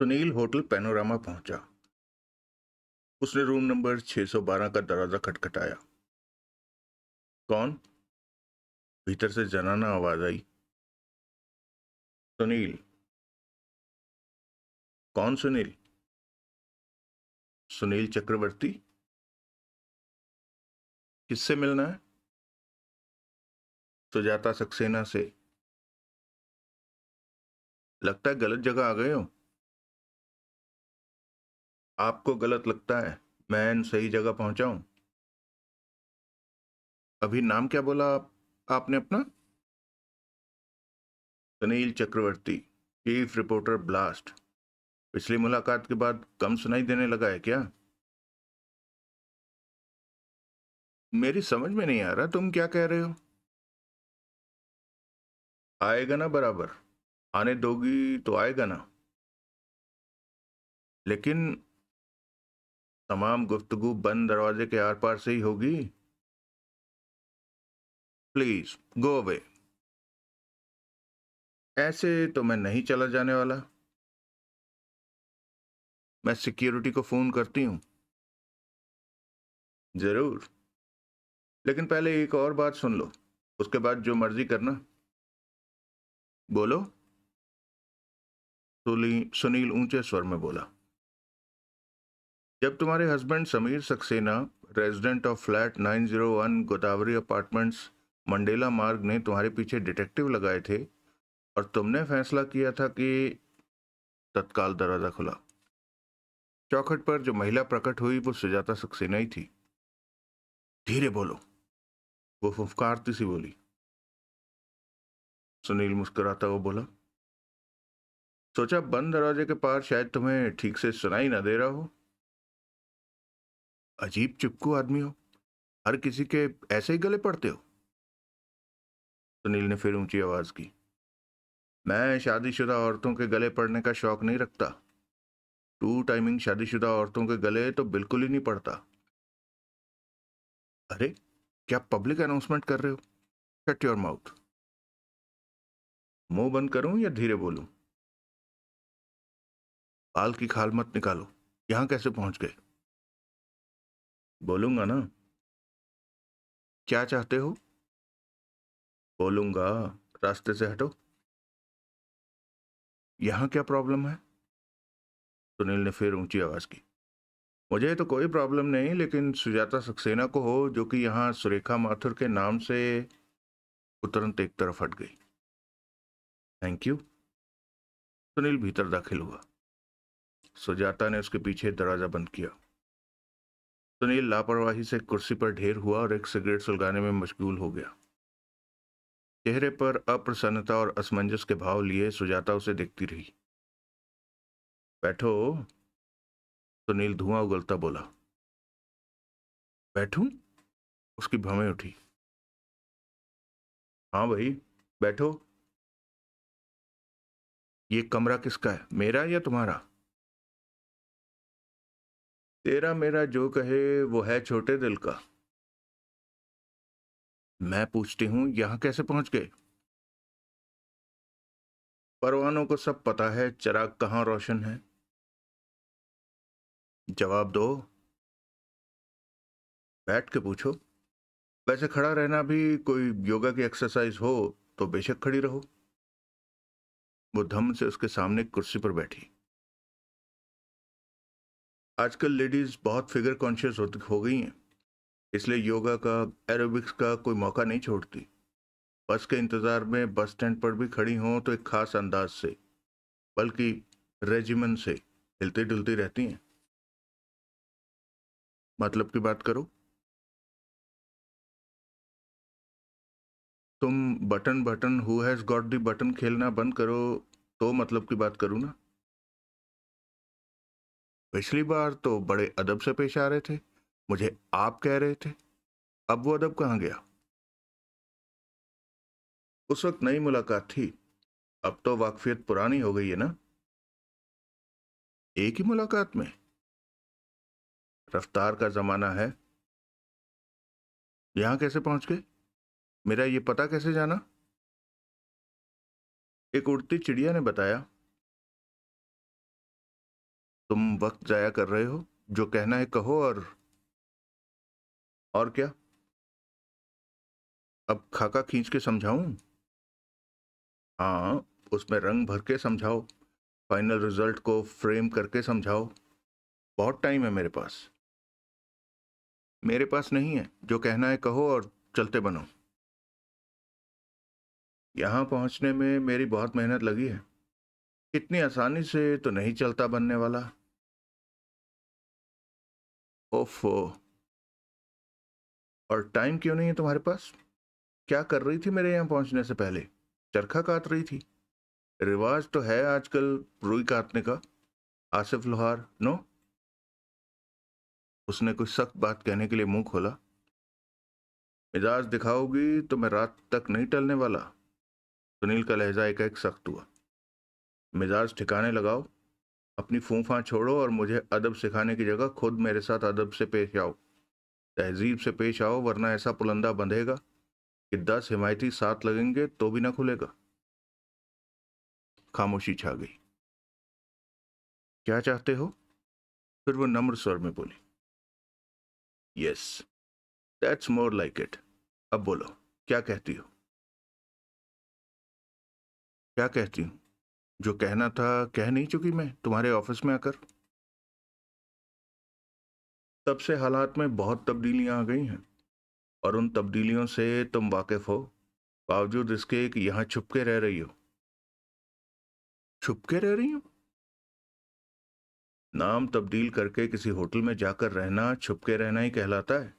Sunil hotel panorama पहुंचा। उसने room number 612 का दरवाजा खटखटाया। कौन? भीतर से जनाना आवाज आई। सुनील। कौन सुनील? सुनील चक्रवर्ती। किससे मिलना है? सुजाता सक्सेना से। लगता है गलत जगह आ गए हो। आपको गलत लगता है, मैं सही जगह पहुंचा हूं। अभी नाम क्या बोला आपने अपना? सुनील चक्रवर्ती, चीफ रिपोर्टर ब्लास्ट। पिछली मुलाकात के बाद कम सुनाई देने लगा है क्या? मेरी समझ में नहीं आ रहा, तुम क्या कह रहे हो? आएगा ना बराबर। आने दोगी तो आएगा ना। लेकिन तमाम गुफ्तगू बंद दरवाजे के आर पार से ही होगी। Please go away. ऐसे तो मैं नहीं चला जाने वाला। मैं सिक्योरिटी को फोन करती हूँ। जरूर। लेकिन पहले एक और बात सुन लो, उसके बाद जो मर्जी करना। बोलो। सुनील ऊंचे स्वर में बोला। जब तुम्हारे husband Sameer Saxena, resident of flat 901 Godavari apartments, Mandela मार्ग ने तुम्हारे पीछे डिटेक्टिव लगाए थे और तुमने फैसला किया था कि तत्काल दरवाजा खुला। चौखट पर जो महिला प्रकट हुई वो सुजाता सक्सेना ही थी। धीरे बोलो, वो फुफकारती सी बोली। सुनील मुस्कुराता हुआ बोला, सोचा बंद दरवाजे के पार शायद तुम्हें ठीक से सुनाई ना दे रहा हो। अजीब चिपकू आदमी हो, हर किसी के ऐसे ही गले पड़ते हो। सुनील ने फिर ऊंची आवाज की। मैं शादीशुदा औरतों के गले पड़ने का शौक नहीं रखता। टू टाइमिंग शादीशुदा औरतों के गले तो बिल्कुल ही नहीं पड़ता। अरे, क्या पब्लिक अनाउंसमेंट कर रहे हो? Shut your mouth. मुंह बंद करूं या धीरे बोलूं? बाल की खाल मत निकालो। यहां कैसे पहुंच गए? बोलूंगा ना। क्या चाहते हो? बोलूंगा। रास्ते से हटो। यहां क्या प्रॉब्लम है? सुनील ने फिर ऊंची आवाज की। मुझे तो कोई प्रॉब्लम नहीं, लेकिन सुजाता सक्सेना को हो, जो कि यहाँ सुरेखा माथुर के नाम से। वो तुरंत एक तरफ हट गई। Thank you. सुनील भीतर दाखिल हुआ। सुजाता ने उसके पीछे दरवाजा बंद किया। सुनील लापरवाही से कुर्सी पर ढेर हुआ और एक सिगरेट सुलगाने में मशगूल हो गया। चेहरे पर अप्रसन्नता और असमंजस के भाव लिए सुजाता उसे देखती रही। बैठो। सुनील धुआं उगलता बोला। बैठूं? उसकी भवें उठी। हाँ भाई, बैठो। ये कमरा किसका है, मेरा या तुम्हारा? तेरा मेरा जो कहे वो है छोटे दिल का। मैं पूछती हूं, यहां कैसे पहुंच गए? परवानों को सब पता है चिराग कहां रोशन है। जवाब दो। बैठ के पूछो। वैसे खड़ा रहना भी कोई योगा की एक्सरसाइज हो तो बेशक खड़ी रहो। वो धम्म से उसके सामने कुर्सी पर बैठी। आजकल लेडीज बहुत फिगर कॉन्शियस हो गई हैं, इसलिए योगा का, एरोबिक्स का कोई मौका नहीं छोड़ती। बस के इंतजार में बस स्टैंड पर भी खड़ी हों तो एक खास अंदाज से, बल्कि रेजिमेंट से हिलती डुलती रहती हैं। मतलब की बात करो। तुम button button who has got the button खेलना बंद करो, तो मतलब की बात करूं ना। पिछली बार तो बड़े अदब से पेश आ रहे थे, मुझे आप कह रहे थे। अब वो अदब कहाँ गया? उस वक्त नई मुलाकात थी, अब तो वाकफियत पुरानी हो गई है ना। एक ही मुलाकात में? रफ्तार का जमाना है। यहां कैसे पहुंच गए? मेरा ये पता कैसे जाना? एक उड़ती चिड़िया ने बताया। तुम वक्त जाया कर रहे हो। जो कहना है कहो। और क्या? अब खाका खींच के समझाऊं? हाँ, उसमें रंग भर के समझाओ। फाइनल रिजल्ट को फ्रेम करके समझाओ। बहुत टाइम है मेरे पास। मेरे पास नहीं है। जो कहना है कहो और चलते बनो। यहाँ पहुंचने में मेरी बहुत मेहनत लगी है। इतनी आसानी से तो नहीं चलता बनने वाला। ओफो। और टाइम क्यों नहीं है तुम्हारे पास? क्या कर रही थी मेरे यहाँ पहुंचने से पहले? चरखा काट रही थी? रिवाज तो है आजकल रुई काटने का। आसिफ लोहार नो। उसने कुछ सख्त बात कहने के लिए मुंह खोला। मिजाज दिखाओगी तो मैं रात तक नहीं टलने वाला। सुनील का लहजा एकाएक सख्त हुआ। मिजाज ठिकाने लगाओ। अपनी फूफा छोड़ो और मुझे अदब सिखाने की जगह खुद मेरे साथ अदब से पेश आओ। तहजीब से पेश आओ, वरना ऐसा पुलंदा बंधेगा कि 10 हिमायती साथ लगेंगे तो भी ना खुलेगा। खामोशी छा गई। क्या चाहते हो? फिर वो नम्र स्वर में बोली। Yes, that's more like it. अब बोलो, क्या कहती हो? क्या कहती हूँ? जो कहना था कह नहीं चुकी मैं तुम्हारे ऑफिस में आकर? तब से हालात में बहुत तब्दीलियां आ गई हैं, और उन तब्दीलियों से तुम वाकिफ हो, बावजूद इसके कि यहां छुपके रह रही हो। छुपके रह रही हो? नाम तब्दील करके किसी होटल में जाकर रहना छुपके रहना ही कहलाता है।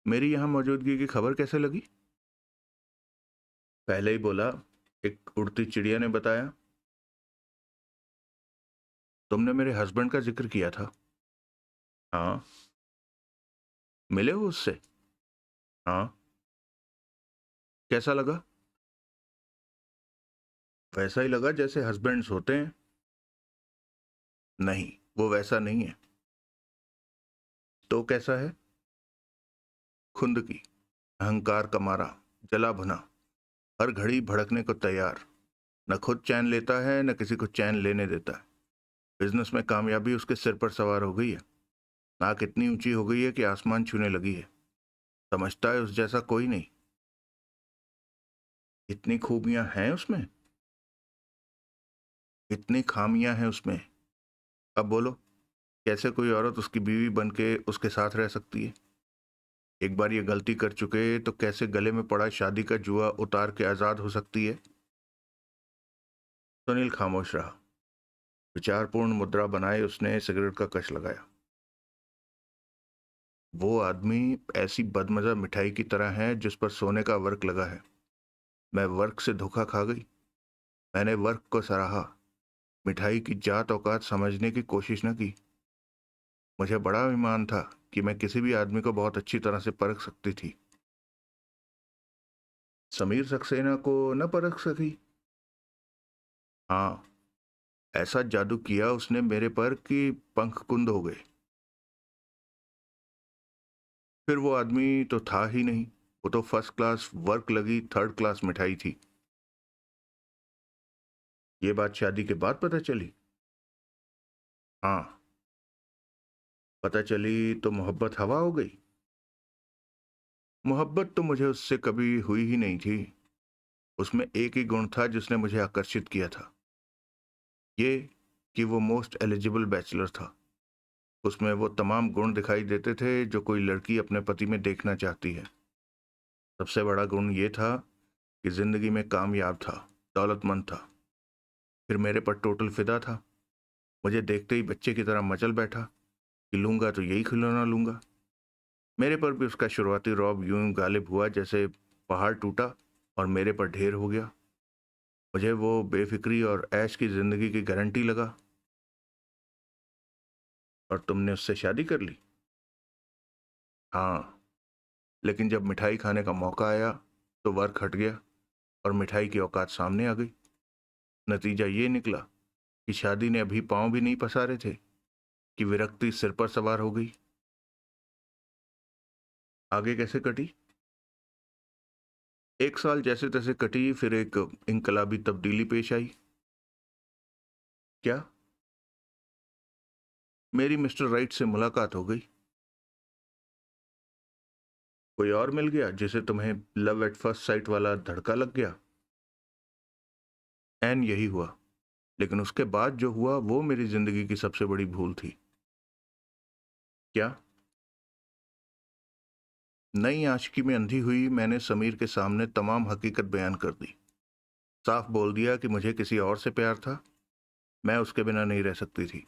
मेरी यहां मौजूदगी की खबर कैसे लगी? पहले ही बोला, एक उड़ती चिड़िया ने बताया। तुमने मेरे हस्बैंड का जिक्र किया था। हाँ। मिले हो उससे? हाँ। कैसा लगा? वैसा ही लगा जैसे हस्बैंड्स होते हैं। नहीं, वो वैसा नहीं है। तो कैसा है? खुंदकी, अहंकार का मारा, जला भुना, हर घड़ी भड़कने को तैयार। न खुद चैन लेता है न किसी को चैन लेने देता है। बिजनेस में कामयाबी उसके सिर पर सवार हो गई है। नाक इतनी ऊंची हो गई है कि आसमान छूने लगी है। समझता है उस जैसा कोई नहीं। इतनी खूबियां हैं उसमें। इतनी खामियां हैं उसमें। अब बोलो, कैसे कोई औरत उसकी बीवी बन के उसके साथ रह सकती है? एक बार ये गलती कर चुके तो कैसे गले में पड़ा शादी का जुआ उतार के आजाद हो सकती है? सुनील खामोश रहा। विचारपूर्ण मुद्रा बनाए उसने सिगरेट का कश लगाया। वो आदमी ऐसी बदमजा मिठाई की तरह है जिस पर सोने का वर्क लगा है। मैं वर्क से धोखा खा गई। मैंने वर्क को सराहा, मिठाई की जात औकात समझने की कोशिश न की। मुझे बड़ा ईमान था कि मैं किसी भी आदमी को बहुत अच्छी तरह से परख सकती थी। समीर सक्सेना को न परख सकी? हाँ, ऐसा जादू किया उसने मेरे पर कि पंख कुंद हो गए। फिर वो आदमी तो था ही नहीं। वो तो फर्स्ट क्लास वर्क लगी थर्ड क्लास मिठाई थी। ये बात शादी के बाद पता चली? हाँ। पता चली तो मोहब्बत हवा हो गई। मोहब्बत तो मुझे उससे कभी हुई ही नहीं थी। उसमें एक ही गुण था जिसने मुझे आकर्षित किया था, ये कि वो मोस्ट एलिजिबल बैचलर था। उसमें वो तमाम गुण दिखाई देते थे जो कोई लड़की अपने पति में देखना चाहती है। सबसे बड़ा गुण ये था कि जिंदगी में कामयाब था, दौलतमंद था। फिर मेरे पर टोटल फिदा था। मुझे देखते ही बच्चे की तरह मचल बैठा कि लूंगा तो यही खिलौना लूंगा। मेरे पर भी उसका शुरुआती रौब यूं गालिब हुआ जैसे पहाड़ टूटा और मेरे पर ढेर हो गया। मुझे वो बेफिक्री और ऐश की जिंदगी की गारंटी लगा। और तुमने उससे शादी कर ली? हाँ, लेकिन जब मिठाई खाने का मौका आया तो वर्क हट गया और मिठाई की औकात सामने आ गई। नतीजा ये निकला कि शादी ने अभी पांव भी नहीं पसारे थे कि विरक्ति सिर पर सवार हो गई। आगे कैसे कटी? एक साल जैसे तैसे कटी, फिर एक इनकलाबी तब्दीली पेश आई। क्या? मेरी मिस्टर राइट से मुलाकात हो गई। कोई और मिल गया जिसे तुम्हें लव एट फर्स्ट साइट वाला धड़का लग गया। एन यही हुआ, लेकिन उसके बाद जो हुआ वो मेरी जिंदगी की सबसे बड़ी भूल थी। क्या? नई आशिकी में अंधी हुई मैंने समीर के सामने तमाम हकीकत बयान कर दी। साफ बोल दिया कि मुझे किसी और से प्यार था। मैं उसके बिना नहीं रह सकती थी।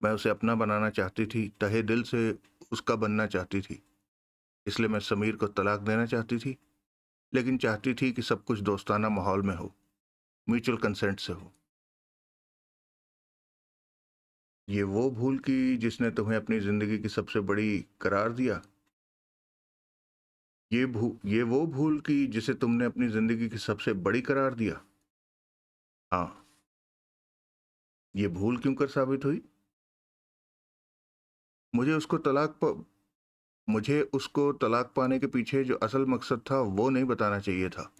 मैं उसे अपना बनाना चाहती थी, तहे दिल से उसका बनना चाहती थी। इसलिए मैं समीर को तलाक देना चाहती थी, लेकिन चाहती थी कि सब कुछ दोस्ताना माहौल में हो, म्यूचुअल कंसेंट से हो। ये वो भूल की जिसने तुम्हें अपनी जिंदगी की सबसे बड़ी करार दिया। ये वो भूल की जिसे तुमने अपनी जिंदगी की सबसे बड़ी करार दिया। हाँ। ये भूल क्यों कर साबित हुई? मुझे उसको तलाक प... मुझे उसको तलाक पाने के पीछे जो असल मकसद था वो नहीं बताना चाहिए था।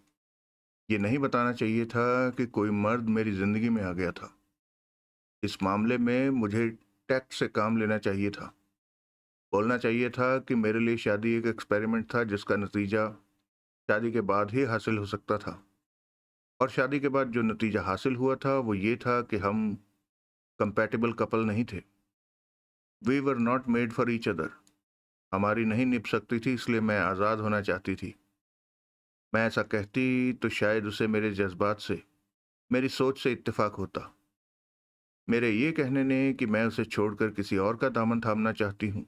ये नहीं बताना चाहिए था कि कोई मर्द मेरी जिंदगी में आ गया था। इस मामले में मुझे टैक्ट से काम लेना चाहिए था। बोलना चाहिए था कि मेरे लिए शादी एक एक्सपेरिमेंट था जिसका नतीजा शादी के बाद ही हासिल हो सकता था। और शादी के बाद जो नतीजा हासिल हुआ था वो ये था कि हम कंपैटिबल कपल नहीं थे। We were not made for each other. हमारी नहीं निभ सकती थी, इसलिए मैं आज़ाद होना चाहती थी। मैं ऐसा कहती तो शायद उसे मेरे जज्बात से, मेरी सोच से इत्तेफाक होता। मेरे ये कहने ने कि मैं उसे छोड़कर किसी और का दामन थामना चाहती हूँ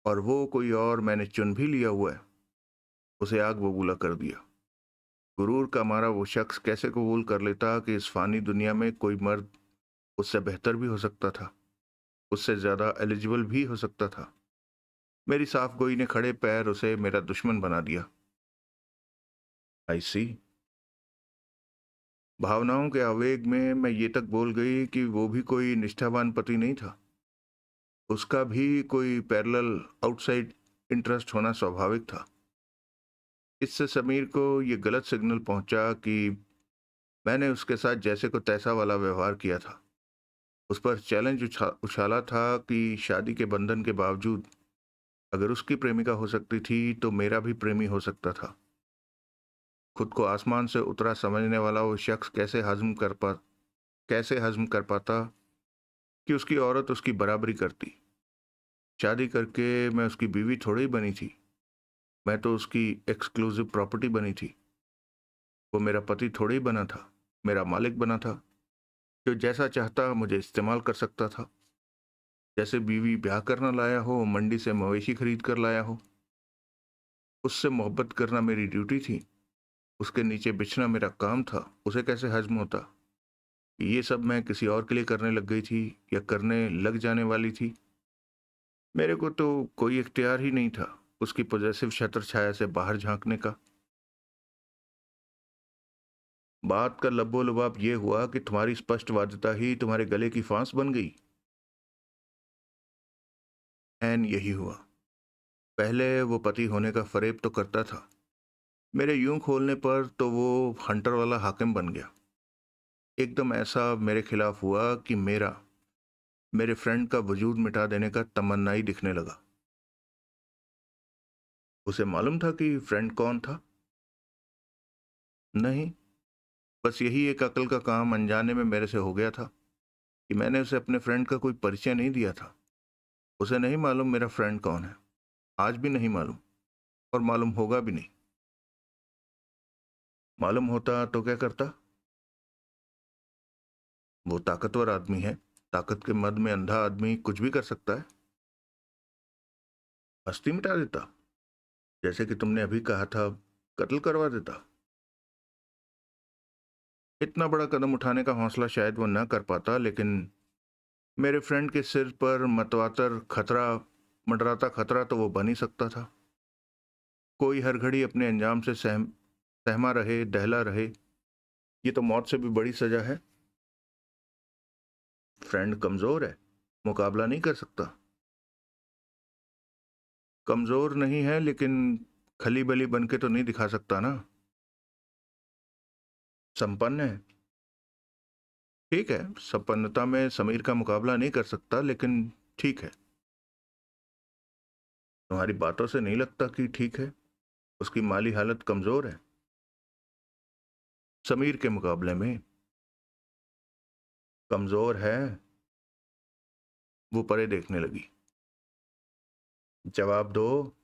और वो कोई और मैंने चुन भी लिया हुआ है, उसे आग बबूला कर दिया। गुरूर का मारा वो शख्स कैसे कबूल कर लेता कि इस फानी दुनिया में कोई मर्द उससे बेहतर भी हो सकता था, उससे ज्यादा एलिजिबल भी हो सकता था। मेरी साफ गोई ने खड़े पैर उसे मेरा दुश्मन बना दिया। आई सी। भावनाओं के आवेग में मैं ये तक बोल गई कि वो भी कोई निष्ठावान पति नहीं था। उसका भी कोई पैरेलल आउटसाइड इंटरेस्ट होना स्वाभाविक था। इससे समीर को ये गलत सिग्नल पहुंचा कि मैंने उसके साथ जैसे को तैसा वाला व्यवहार किया था। उस पर चैलेंज उछाला था कि शादी के बंधन के बावजूद अगर उसकी प्रेमिका हो सकती थी तो मेरा भी प्रेमी हो सकता था। खुद को आसमान से उतरा समझने वाला वो शख्स कैसे हजम कर पाता कि उसकी औरत उसकी बराबरी करती। शादी करके मैं उसकी बीवी थोड़ी ही बनी थी, मैं तो उसकी एक्सक्लूसिव प्रॉपर्टी बनी थी। वो मेरा पति थोड़ी ही बना था, मेरा मालिक बना था, जो जैसा चाहता मुझे इस्तेमाल कर सकता था। जैसे बीवी ब्याह करना लाया हो, मंडी से मवेशी खरीद कर लाया हो। उससे मोहब्बत करना मेरी ड्यूटी थी, उसके नीचे बिछना मेरा काम था। उसे कैसे हजम होता ये सब मैं किसी और के लिए करने लग गई थी या करने लग जाने वाली थी। मेरे को तो कोई इख्तियार ही नहीं था उसकी पॉजेसिव छत्र छाया से बाहर झांकने का। बात का लब्बो लबाब ये हुआ कि तुम्हारी स्पष्टवादिता ही तुम्हारे गले की फांस बन गई। एन यही हुआ। पहले वो पति होने का फरेब तो करता था, मेरे यूं खोलने पर तो वो हंटर वाला हाकिम बन गया। एकदम ऐसा मेरे खिलाफ हुआ कि मेरे फ्रेंड का वजूद मिटा देने का तमन्नाई दिखने लगा। उसे मालूम था कि फ्रेंड कौन था? नहीं, बस यही एक अकल का काम अनजाने में मेरे से हो गया था कि मैंने उसे अपने फ्रेंड का कोई परिचय नहीं दिया था। उसे नहीं मालूम मेरा फ्रेंड कौन है, आज भी नहीं मालूम, और मालूम होगा भी नहीं। मालूम होता तो क्या करता? वो ताकतवर आदमी है, ताकत के मद में अंधा आदमी कुछ भी कर सकता है। हस्ती मिटा देता, जैसे कि तुमने अभी कहा था, कत्ल करवा देता। इतना बड़ा कदम उठाने का हौसला शायद वो न कर पाता, लेकिन मेरे फ्रेंड के सिर पर मतवातर खतरा मंडराता खतरा तो वो बन ही सकता था। कोई हर घड़ी अपने अंजाम से सहमा रहे, दहला रहे, ये तो मौत से भी बड़ी सजा है। फ्रेंड कमजोर है, मुकाबला नहीं कर सकता। कमजोर नहीं है, लेकिन खली बली बन के तो नहीं दिखा सकता ना। संपन्न है, ठीक है, संपन्नता में समीर का मुकाबला नहीं कर सकता, लेकिन ठीक है। तुम्हारी बातों से नहीं लगता कि ठीक है। उसकी माली हालत कमजोर है समीर के मुकाबले में। कमजोर है। वो परे देखने लगी। जवाब दो।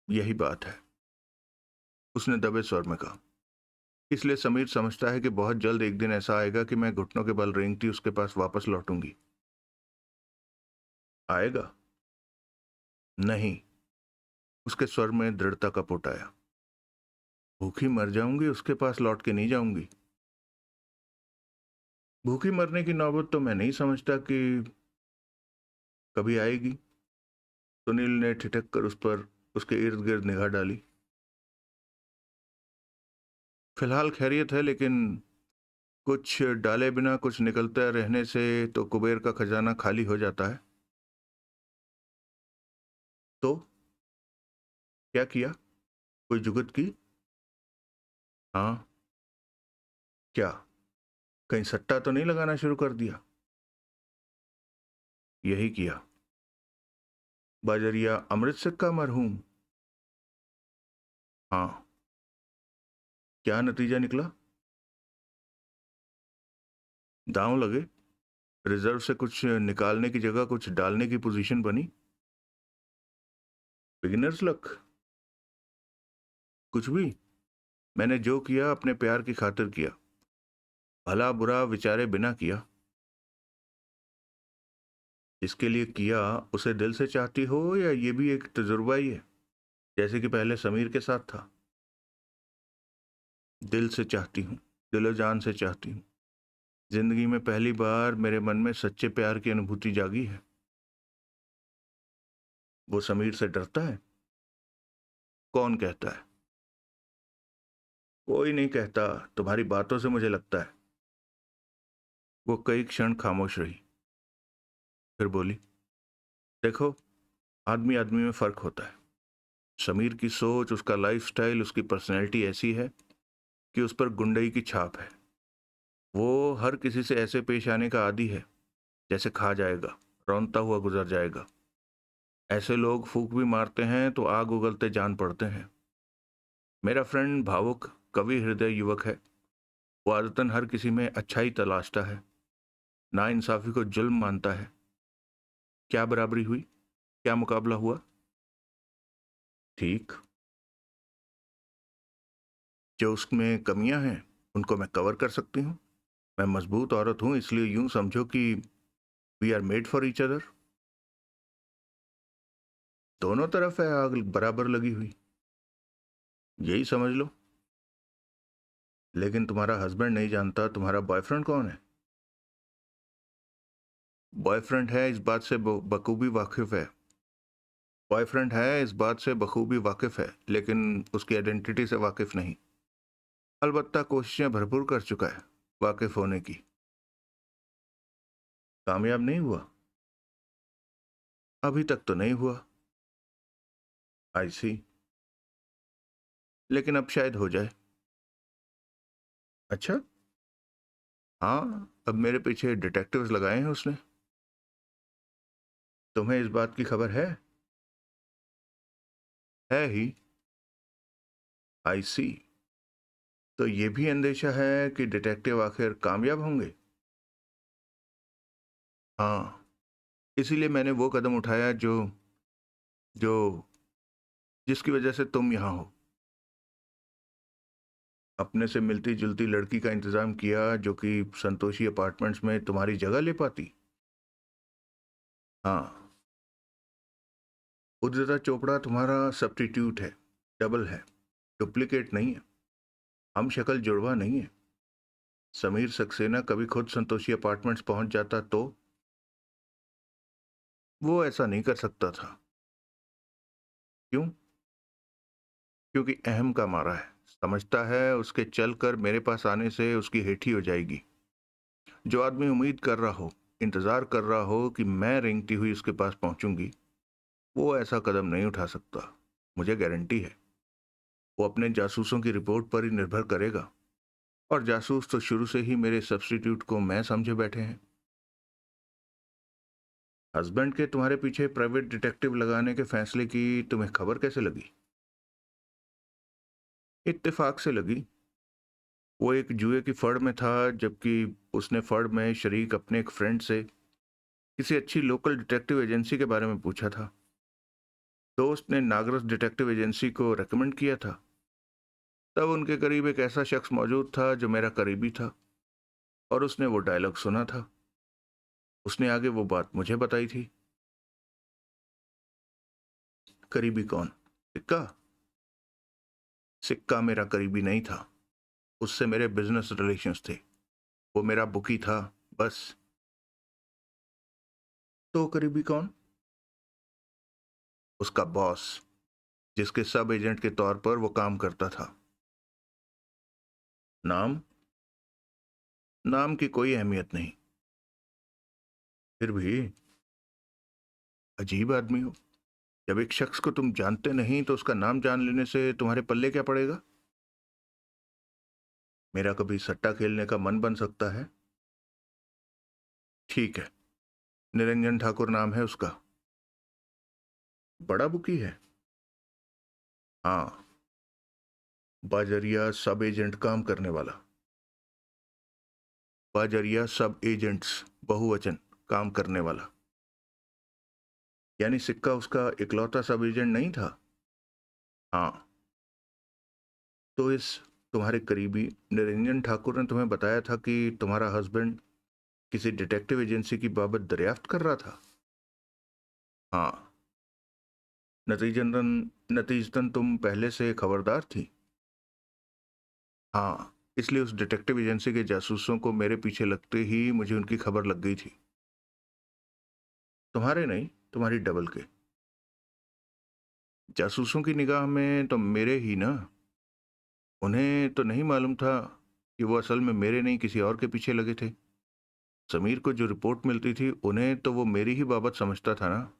यही बात है, उसने दबे स्वर में कहा। इसलिए समीर समझता है कि बहुत जल्द एक दिन ऐसा आएगा कि मैं घुटनों के बल रेंगती उसके पास वापस लौटूंगी। आएगा? नहीं। उसके स्वर में दृढ़ता का पुट आया। भूखी मर जाऊंगी, उसके पास लौट के नहीं जाऊंगी। भूखी मरने की नौबत तो मैं नहीं समझता कि कभी आएगी। सुनील ने ठिठक कर उस पर उसके इर्द गिर्द निगाह डाली। फिलहाल खैरियत है, लेकिन कुछ डाले बिना कुछ निकलता रहने से तो कुबेर का खजाना खाली हो जाता है। तो क्या किया? कोई जुगत की? हाँ। क्या? कहीं सट्टा तो नहीं लगाना शुरू कर दिया? यही किया। बाजरिया अमृतसर का मरहूम? हाँ। क्या नतीजा निकला? दांव लगे? रिजर्व से कुछ निकालने की जगह कुछ डालने की पोजीशन बनी? Beginners luck? कुछ भी? मैंने जो किया अपने प्यार की खातिर किया, भला बुरा विचारे बिना किया। इसके लिए किया उसे दिल से चाहती हो या ये भी एक तजुर्बा ही है, जैसे कि पहले समीर के साथ था? दिल से चाहती हूँ, दिलो जान से चाहती हूँ। जिंदगी में पहली बार मेरे मन में सच्चे प्यार की अनुभूति जागी है। वो समीर से डरता है? कौन कहता है? कोई नहीं कहता, तुम्हारी बातों से मुझे लगता है। वो कई क्षण खामोश रही, फिर बोली, देखो, आदमी आदमी में फर्क होता है। समीर की सोच, उसका लाइफस्टाइल, उसकी पर्सनैलिटी ऐसी है कि उस पर गुंडई की छाप है। वो हर किसी से ऐसे पेश आने का आदी है जैसे खा जाएगा, रौंदता हुआ गुजर जाएगा। ऐसे लोग फूंक भी मारते हैं तो आग उगलते जान पड़ते हैं। मेरा फ्रेंड भावुक, कवि हृदय युवक है। वो आदतन हर किसी में अच्छाई तलाशता है, ना इंसाफी को जुल्म मानता है। क्या बराबरी हुई? क्या मुकाबला हुआ? ठीक। जो उसमें कमियां हैं उनको मैं कवर कर सकती हूँ। मैं मजबूत औरत हूँ, इसलिए यूं समझो कि we are made for each other. दोनों तरफ है आग बराबर लगी हुई, यही समझ लो। लेकिन तुम्हारा हस्बैंड नहीं जानता तुम्हारा बॉयफ्रेंड कौन है। बॉयफ्रेंड है इस बात से बखूबी वाकिफ है। बॉयफ्रेंड है इस बात से बखूबी वाकिफ है, लेकिन उसकी आइडेंटिटी से वाकिफ नहीं। अलबत्ता कोशिशें भरपूर कर चुका है वाकिफ होने की। कामयाब नहीं हुआ? अभी तक तो नहीं हुआ। आई सी। लेकिन अब शायद हो जाए। अच्छा। हाँ, अब मेरे पीछे डिटेक्टिव्स लगाए हैं उसने। तुम्हें इस बात की खबर है? है ही। आई सी। तो ये भी अंदेशा है कि डिटेक्टिव आखिर कामयाब होंगे। हाँ, इसीलिए मैंने वो कदम उठाया जो जो जिसकी वजह से तुम यहाँ हो। अपने से मिलती जुलती लड़की का इंतजाम किया जो कि संतोषी अपार्टमेंट्स में तुम्हारी जगह ले पाती। हाँ। उदिता चोपड़ा तुम्हारा सब्स्टिट्यूट है, डबल है, डुप्लीकेट नहीं है। हम शक्ल जुड़वा नहीं है। समीर सक्सेना कभी खुद संतोषी अपार्टमेंट्स पहुंच जाता तो? वो ऐसा नहीं कर सकता था। क्यों? क्योंकि अहम का मारा है। समझता है उसके चलकर मेरे पास आने से उसकी हेठी हो जाएगी। जो आदमी उम्मीद कर रहा हो, इंतजार कर रहा हो कि मैं रेंगती हुई उसके पास पहुंचूंगी, वो ऐसा कदम नहीं उठा सकता। मुझे गारंटी है। वो अपने जासूसों की रिपोर्ट पर ही निर्भर करेगा। और जासूस तो शुरू से ही मेरे सब्स्टिट्यूट को मैं समझे बैठे हैं। हस्बैंड के तुम्हारे पीछे प्राइवेट डिटेक्टिव लगाने के फैसले की तुम्हें खबर कैसे लगी? इत्तेफाक से लगी। वो एक जुए की फड़ में था, जबकि उसने फड़ में शरीक अपने एक फ्रेंड से किसी अच्छी लोकल डिटेक्टिव एजेंसी के बारे में पूछा था। दोस्त ने नागरस डिटेक्टिव एजेंसी को रेकमेंड किया था। तब उनके करीब एक ऐसा शख्स मौजूद था जो मेरा करीबी था, और उसने वो डायलॉग सुना था। उसने आगे वो बात मुझे बताई थी। करीबी कौन? सिक्का? सिक्का मेरा करीबी नहीं था। उससे मेरे बिजनेस रिलेशंस थे। वो मेरा बुकी था, बस। तो करीबी कौन? उसका बॉस, जिसके सब एजेंट के तौर पर वो काम करता था। नाम? नाम की कोई अहमियत नहीं। फिर भी अजीब आदमी हो। जब एक शख्स को तुम जानते नहीं तो उसका नाम जान लेने से तुम्हारे पल्ले क्या पड़ेगा? मेरा कभी सट्टा खेलने का मन बन सकता है। ठीक है, निरंजन ठाकुर नाम है उसका। बड़ा बुकी है? हाँ, बाजरिया सब एजेंट काम करने वाला। बाजरिया सब एजेंट्स, बहुवचन, काम करने वाला। यानी सिक्का उसका इकलौता सब एजेंट नहीं था? हाँ। तो इस तुम्हारे करीबी निरंजन ठाकुर ने तुम्हें बताया था कि तुम्हारा हस्बैंड किसी डिटेक्टिव एजेंसी की बाबत दरियाफ्त कर रहा था? हाँ। नतीजतन नतीजतन तुम पहले से खबरदार थी? हाँ, इसलिए उस डिटेक्टिव एजेंसी के जासूसों को मेरे पीछे लगते ही मुझे उनकी खबर लग गई थी। तुम्हारे नहीं, तुम्हारी डबल के। जासूसों की निगाह में तो मेरे ही ना। उन्हें तो नहीं मालूम था कि वो असल में मेरे नहीं किसी और के पीछे लगे थे। समीर को जो रिपोर्ट मिलती थी उन्हें तो वो मेरी ही बाबत समझता था ना।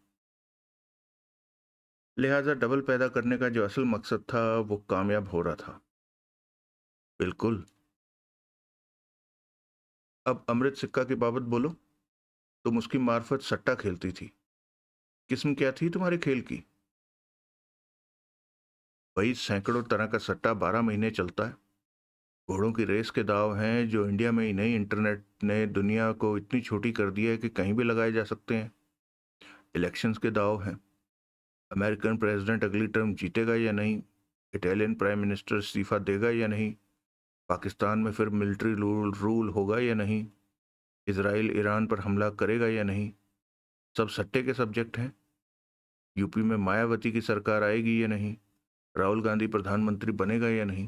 लिहाजा डबल पैदा करने का जो असल मकसद था वो कामयाब हो रहा था। बिल्कुल। अब अमृत सिक्का की बाबत बोलो। तुम उसकी मार्फत सट्टा खेलती थी। किस्म क्या थी तुम्हारे खेल की? वही सैकड़ों तरह का सट्टा 12 महीने चलता है। घोड़ों की रेस के दाव हैं जो इंडिया में ही नहीं, इंटरनेट ने दुनिया को इतनी छोटी कर दिया है कि कहीं भी लगाए जा सकते हैं। इलेक्शंस के दाव हैं। अमेरिकन प्रेसिडेंट अगली टर्म जीतेगा या नहीं, इटालियन प्राइम मिनिस्टर इस्तीफा देगा या नहीं, पाकिस्तान में फिर मिलिट्री रूल होगा या नहीं, इसराइल ईरान पर हमला करेगा या नहीं, सब सट्टे के सब्जेक्ट हैं। यूपी में मायावती की सरकार आएगी या नहीं, राहुल गांधी प्रधानमंत्री बनेगा या नहीं,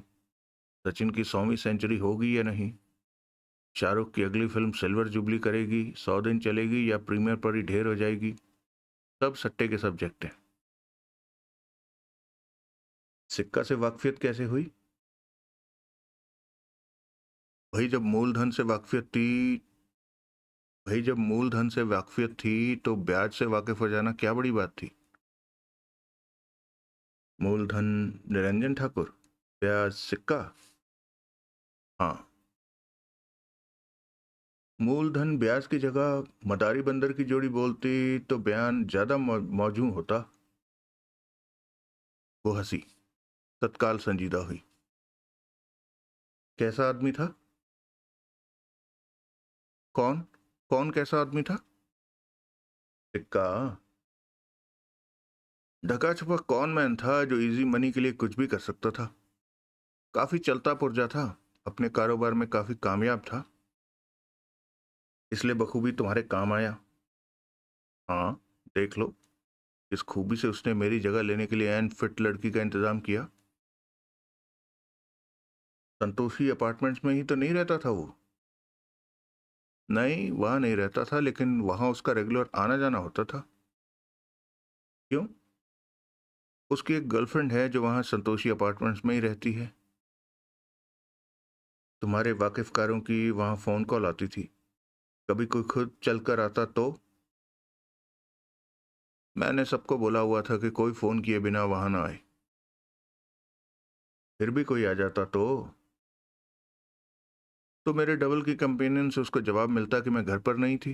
सचिन की 100वीं सेंचुरी होगी या नहीं, शाहरुख की अगली फिल्म सिल्वर जुबली करेगी, 100 दिन चलेगी या प्रीमियर पर ही ढेर हो जाएगी, सब सट्टे के सब्जेक्ट हैं। सिक्का से वाकफियत कैसे हुई? भाई जब मूलधन से वाकफियत थी भाई जब मूलधन से वाकफियत थी तो ब्याज से वाकिफ हो जाना क्या बड़ी बात थी? मूलधन निरंजन ठाकुर, ब्याज सिक्का। हाँ। मूलधन ब्याज की जगह मदारी बंदर की जोड़ी बोलती तो बयान ज्यादा मौजू होता। वो हंसी, तत्काल संजीदा हुई। कैसा आदमी था? कौन? कौन कैसा आदमी था? सिक्का? ढका छुपा कौन मैन था जो इजी मनी के लिए कुछ भी कर सकता था? काफी चलता पुर्जा था, अपने कारोबार में काफी कामयाब था, इसलिए बखूबी तुम्हारे काम आया। हाँ, देख लो किस खूबी से उसने मेरी जगह लेने के लिए एन फिट लड़की का इंतजाम किया। संतोषी अपार्टमेंट्स में ही तो नहीं रहता था वो? नहीं, वहां नहीं रहता था, लेकिन वहां उसका रेगुलर आना जाना होता था। क्यों? उसकी एक गर्लफ्रेंड है जो वहां संतोषी अपार्टमेंट्स में ही रहती है। तुम्हारे वाकिफकारों की वहां फोन कॉल आती थी। कभी कोई खुद चल कर आता तो? मैंने सबको बोला हुआ था कि कोई फोन किए बिना वहां ना आए। फिर भी कोई आ जाता तो? तो मेरे डबल की कंपेनियन से उसको जवाब मिलता कि मैं घर पर नहीं थी।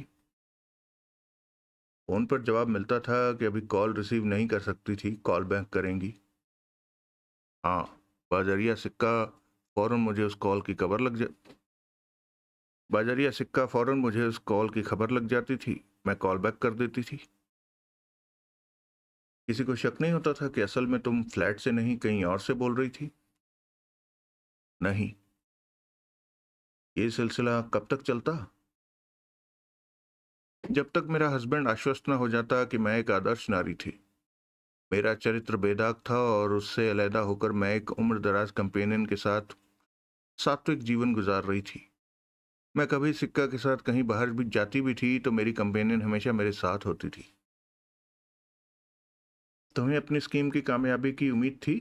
फोन पर जवाब मिलता था कि अभी कॉल रिसीव नहीं कर सकती थी, कॉल बैक करेंगी। हाँ, बाजरिया सिक्का फौरन मुझे उस कॉल की खबर लग जा बाजरिया सिक्का फौरन मुझे उस कॉल की खबर लग जाती थी। मैं कॉल बैक कर देती थी। किसी को शक नहीं होता था कि असल में तुम फ्लैट से नहीं कहीं और से बोल रही थी? नहीं। ये सिलसिला कब तक चलता? जब तक मेरा हस्बैंड आश्वस्त न हो जाता कि मैं एक आदर्श नारी थी, मेरा चरित्र बेदाग था और उससे अलहदा होकर मैं एक उम्र दराज कंपेनियन के साथ सात्विक जीवन गुजार रही थी। मैं कभी सिक्का के साथ कहीं बाहर भी जाती भी थी तो मेरी कंपेनियन हमेशा मेरे साथ होती थी। तुम्हें अपनी स्कीम की कामयाबी की उम्मीद थी?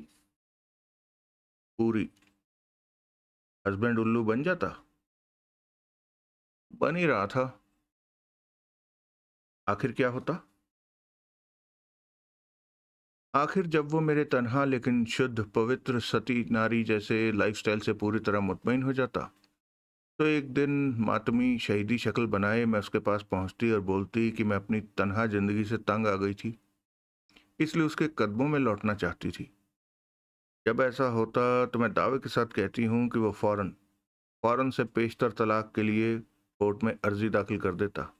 पूरी। हस्बैंड उल्लू बन जाता? बन ही रहा था। आखिर क्या होता? आखिर जब वो मेरे तन्हा लेकिन शुद्ध पवित्र सती नारी जैसे लाइफस्टाइल से पूरी तरह मुतमईन हो जाता, तो एक दिन मातमी शहीदी शक्ल बनाए मैं उसके पास पहुंचती और बोलती कि मैं अपनी तन्हा जिंदगी से तंग आ गई थी, इसलिए उसके कदमों में लौटना चाहती थी। जब ऐसा होता तो मैं दावे के साथ कहती हूँ कि वो फौरन फौरन से पेशतर तलाक के लिए कोर्ट में अर्जी दाखिल कर देता।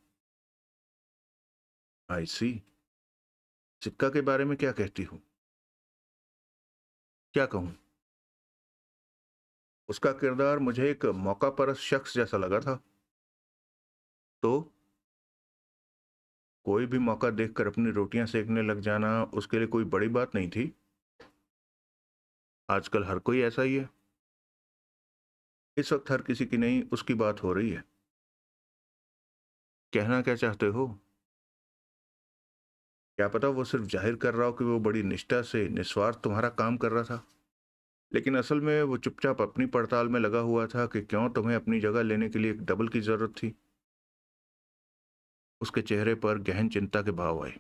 आई सी। सिक्का के बारे में क्या कहती हूँ? क्या कहूँ? उसका किरदार मुझे एक मौका परस्त शख्स जैसा लगा था। तो कोई भी मौका देखकर अपनी रोटियां सेकने लग जाना उसके लिए कोई बड़ी बात नहीं थी। आजकल हर कोई ऐसा ही है। इस वक्त हर किसी की नहीं, उसकी बात हो रही है। कहना क्या चाहते हो? क्या पता वो सिर्फ जाहिर कर रहा हो कि वो बड़ी निष्ठा से निस्वार्थ तुम्हारा काम कर रहा था, लेकिन असल में वो चुपचाप अपनी पड़ताल में लगा हुआ था कि क्यों तुम्हें अपनी जगह लेने के लिए एक डबल की जरूरत थी। उसके चेहरे पर गहन चिंता के भाव आए।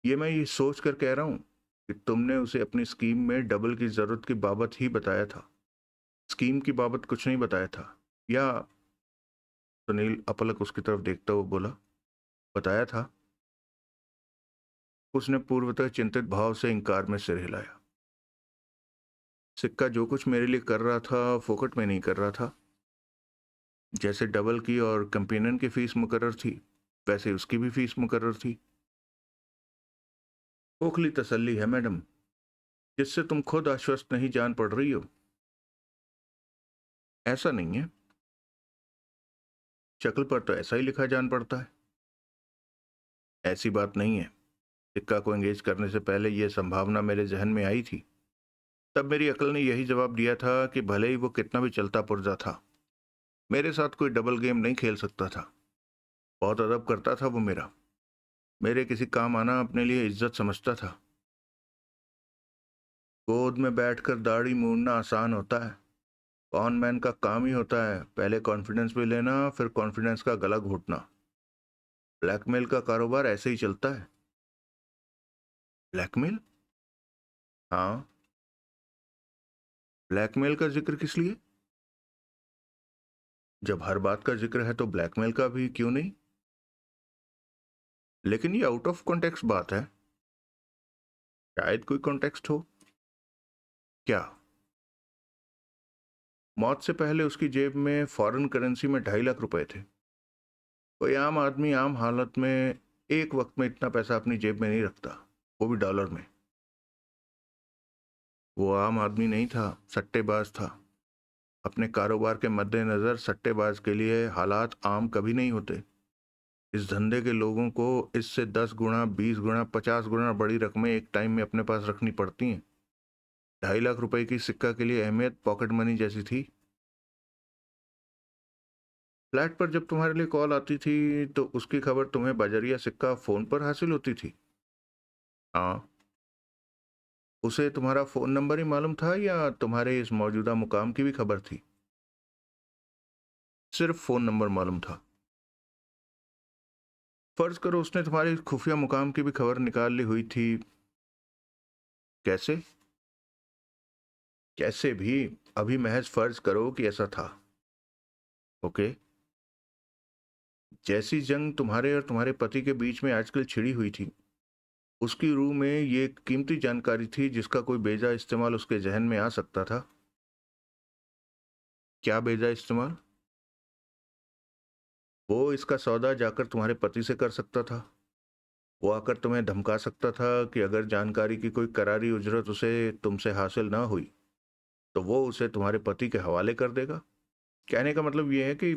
ये सोच कर कह रहा हूं कि तुमने उसे अपनी स्कीम में डबल की जरूरत की बाबत ही बताया था, स्कीम की बाबत कुछ नहीं बताया था? या? सुनील अपलक उसकी तरफ देखता हुआ बोला, बताया था। उसने पूर्वतः चिंतित भाव से इंकार में सिर हिलाया। सिक्का जो कुछ मेरे लिए कर रहा था फोकट में नहीं कर रहा था। जैसे डबल की और कंपेनियन की फीस मुकर्रर थी, वैसे उसकी भी फीस मुकर्रर थी। खोखली तसल्ली है मैडम, जिससे तुम खुद आश्वस्त नहीं जान पड़ रही हो। ऐसा नहीं है। शक्ल पर तो ऐसा ही लिखा जान पड़ता है। ऐसी बात नहीं है। सिक्का को एंगेज करने से पहले यह संभावना मेरे जहन में आई थी। तब मेरी अकल ने यही जवाब दिया था कि भले ही वो कितना भी चलता पुर्जा था, मेरे साथ कोई डबल गेम नहीं खेल सकता था। बहुत अदब करता था वो मेरा। मेरे किसी काम आना अपने लिए इज्जत समझता था। गोद में बैठकर दाढ़ी मूंडना आसान होता है। कॉन मैन का काम ही होता है पहले कॉन्फिडेंस भी लेना, फिर कॉन्फिडेंस का गला घोटना। ब्लैकमेल का कारोबार ऐसे ही चलता है। ब्लैकमेल? हाँ। ब्लैकमेल का जिक्र किस लिए? जब हर बात का जिक्र है तो ब्लैकमेल का भी क्यों नहीं? लेकिन ये आउट ऑफ कॉन्टेक्स्ट बात है। शायद कोई कॉन्टेक्स्ट हो। क्या? मौत से पहले उसकी जेब में फॉरेन करेंसी में 2.5 लाख रुपए थे। कोई आम आदमी आम हालत में एक वक्त में इतना पैसा अपनी जेब में नहीं रखता, वो भी डॉलर में। वो आम आदमी नहीं था, सट्टेबाज था। अपने कारोबार के मद्देनजर सट्टेबाज के लिए हालात आम कभी नहीं होते। इस धंधे के लोगों को इससे 10 गुना, 20 गुना, 50 गुना बड़ी रकमें एक टाइम में अपने पास रखनी पड़ती हैं। 2.5 लाख रुपए की सिक्का के लिए अहमियत पॉकेट मनी जैसी थी। फ्लैट पर जब तुम्हारे लिए कॉल आती थी तो उसकी खबर तुम्हें बजरिया सिक्का फोन पर हासिल होती थी? हाँ। उसे तुम्हारा फोन नंबर ही मालूम था या तुम्हारे इस मौजूदा मुकाम की भी खबर थी? सिर्फ फोन नंबर मालूम था। फर्ज करो उसने तुम्हारे इस खुफिया मुकाम की भी खबर निकाल ली हुई थी। कैसे? कैसे भी अभी महज फर्ज करो कि ऐसा था। ओके। जैसी जंग तुम्हारे और तुम्हारे पति के बीच में आजकल छिड़ी हुई थी, उसकी रूह में ये एक कीमती जानकारी थी जिसका कोई बेजा इस्तेमाल उसके जहन में आ सकता था। क्या बेजा इस्तेमाल? वो इसका सौदा जाकर तुम्हारे पति से कर सकता था। वो आकर तुम्हें धमका सकता था कि अगर जानकारी की कोई करारी उजरत उसे तुमसे हासिल ना हुई तो वो उसे तुम्हारे पति के हवाले कर देगा। कहने का मतलब ये है कि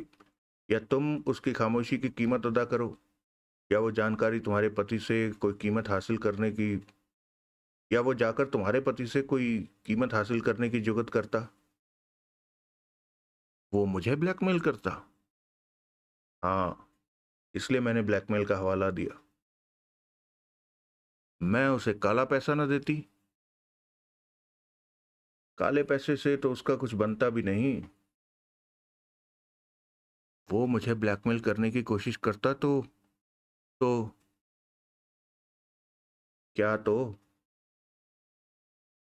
या तुम उसकी खामोशी की कीमत अदा करो, या वो जानकारी तुम्हारे पति से कोई कीमत हासिल करने की, या वो जाकर तुम्हारे पति से कोई कीमत हासिल करने की जुगत करता। वो मुझे ब्लैकमेल करता? हाँ, इसलिए मैंने ब्लैकमेल का हवाला दिया। मैं उसे काला पैसा न देती? काले पैसे से तो उसका कुछ बनता भी नहीं। वो मुझे ब्लैकमेल करने की कोशिश करता तो क्या तो?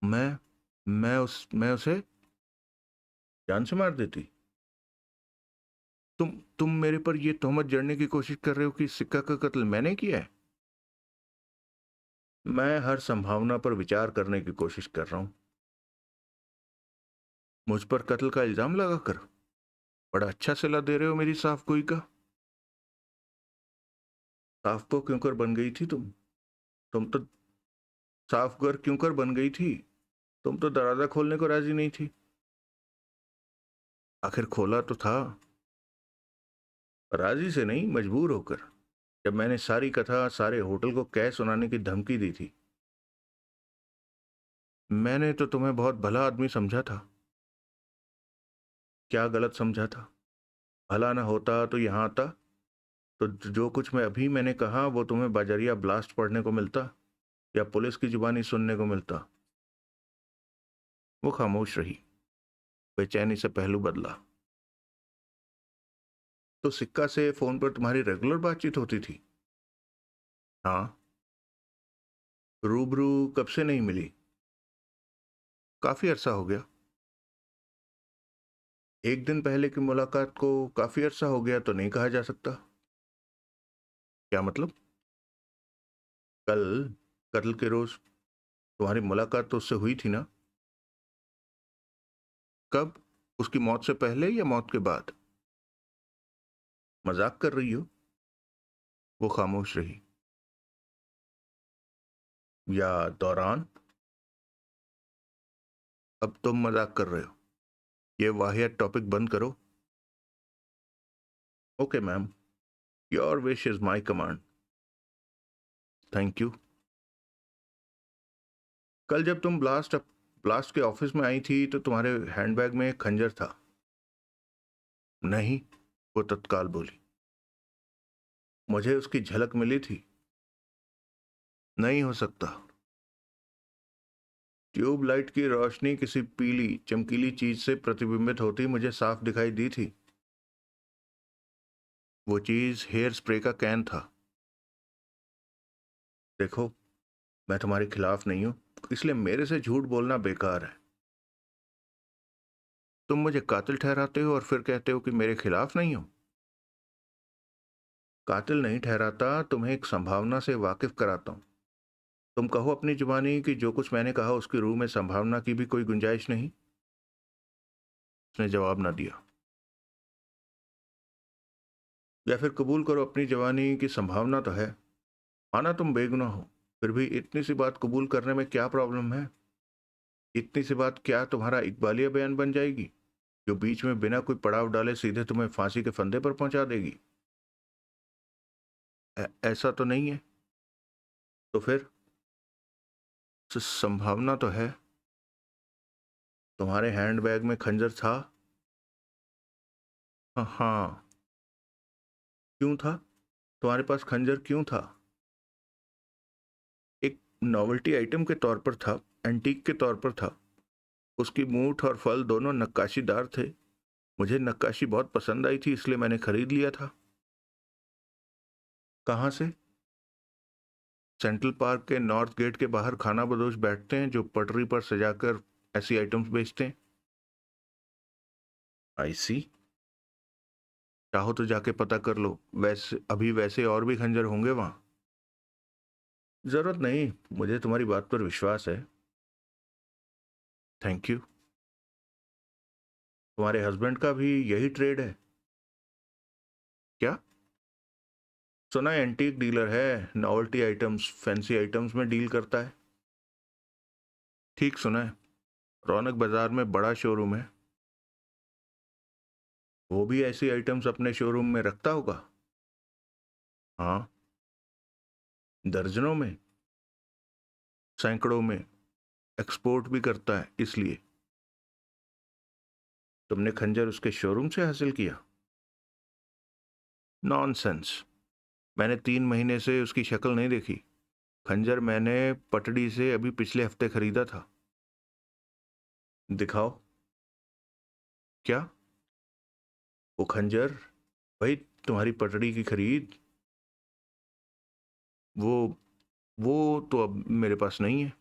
मैं मैं उसे जान से मार देती। तुम मेरे पर यह तोहमत जड़ने की कोशिश कर रहे हो कि सिक्का का कत्ल मैंने किया है? मैं हर संभावना पर विचार करने की कोशिश कर रहा हूं। मुझ पर कत्ल का इल्जाम लगाकर बड़ा अच्छा सिला दे रहे हो मेरी साफ गोई का। साफ को क्यों कर बन गई थी तुम तो साफ घर क्यों कर बन गई थी? तुम तो दरवाजा खोलने को राजी नहीं थी। आखिर खोला तो था, राजी से नहीं, मजबूर होकर, जब मैंने सारी कथा सारे होटल को कह सुनाने की धमकी दी थी। मैंने तो तुम्हें बहुत भला आदमी समझा था। क्या गलत समझा था? भला ना होता तो यहां आता तो जो कुछ मैंने कहा वो तुम्हें बाजरिया ब्लास्ट पढ़ने को मिलता या पुलिस की जुबानी सुनने को मिलता। वो खामोश रही, बेचैनी से पहलू बदला। तो सिक्का से फोन पर तुम्हारी रेगुलर बातचीत होती थी? हाँ। रूबरू कब से नहीं मिली? काफी अरसा हो गया। एक दिन पहले की मुलाकात को काफी अरसा हो गया तो नहीं कहा जा सकता। क्या मतलब? कल, कत्ल के रोज तुम्हारी मुलाकात तो उससे हुई थी ना? कब? उसकी मौत से पहले या मौत के बाद? मजाक कर रही हो? वो खामोश रही। या दौरान? अब तुम मजाक कर रहे हो। ये वाहियात टॉपिक बंद करो। Okay ma'am, your wish is my command. Thank you. कल जब तुम ब्लास्ट के ऑफिस में आई थी तो तुम्हारे हैंडबैग में एक खंजर था। नहीं, वो तत्काल बोली। मुझे उसकी झलक मिली थी। नहीं हो सकता। ट्यूबलाइट की रोशनी किसी पीली चमकीली चीज से प्रतिबिंबित होती मुझे साफ दिखाई दी थी। वो चीज हेयर स्प्रे का कैन था। देखो, मैं तुम्हारे खिलाफ नहीं हूं, इसलिए मेरे से झूठ बोलना बेकार है। तुम मुझे कातिल ठहराते हो और फिर कहते हो कि मेरे खिलाफ नहीं हो। कातिल नहीं ठहराता, तुम्हें एक संभावना से वाकिफ कराता हूं। तुम कहो अपनी जुबानी कि जो कुछ मैंने कहा उसकी रूह में संभावना की भी कोई गुंजाइश नहीं। उसने जवाब ना दिया। या फिर कबूल करो अपनी जवानी की संभावना तो है। माना तुम बेगुनाह हो, फिर भी इतनी सी बात कबूल करने में क्या प्रॉब्लम है? इतनी सी बात क्या तुम्हारा इकबालिया बयान बन जाएगी जो बीच में बिना कोई पड़ाव डाले सीधे तुम्हें फांसी के फंदे पर पहुंचा देगी? ऐसा तो नहीं है। तो फिर संभावना तो है। तुम्हारे हैंडबैग में खंजर था। हाँ हाँ। क्यों था? तुम्हारे पास खंजर क्यों था? एक नॉवेल्टी आइटम के तौर पर था, एंटीक के तौर पर था। उसकी मूठ और फल दोनों नक्काशीदार थे। मुझे नक्काशी बहुत पसंद आई थी, इसलिए मैंने खरीद लिया था। कहाँ से? सेंट्रल पार्क के नॉर्थ गेट के बाहर खाना बदोश बैठते हैं जो पटरी पर सजाकर ऐसी आइटम्स बेचते हैं। आई सी। चाहो तो जाके पता कर लो, वैसे और भी खंजर होंगे वहां। जरूरत नहीं, मुझे तुम्हारी बात पर विश्वास है। Thank you. तुम्हारे हस्बैंड का भी यही ट्रेड है क्या? सुना है एंटीक डीलर है, नॉवेल्टी आइटम्स, फैंसी आइटम्स में डील करता है। ठीक सुना है। रौनक बाजार में बड़ा शोरूम है। वो भी ऐसी आइटम्स अपने शोरूम में रखता होगा। हाँ, दर्जनों में, सैकड़ों में। एक्सपोर्ट भी करता है इसलिए। तुमने खंजर उसके शोरूम से हासिल किया? नॉनसेंस। मैंने 3 महीने से उसकी शक्ल नहीं देखी। खंजर मैंने पटड़ी से अभी पिछले हफ्ते खरीदा था। दिखाओ। क्या? वो खंजर, भाई, तुम्हारी पटड़ी की खरीद। वो वो तो अब मेरे पास नहीं है।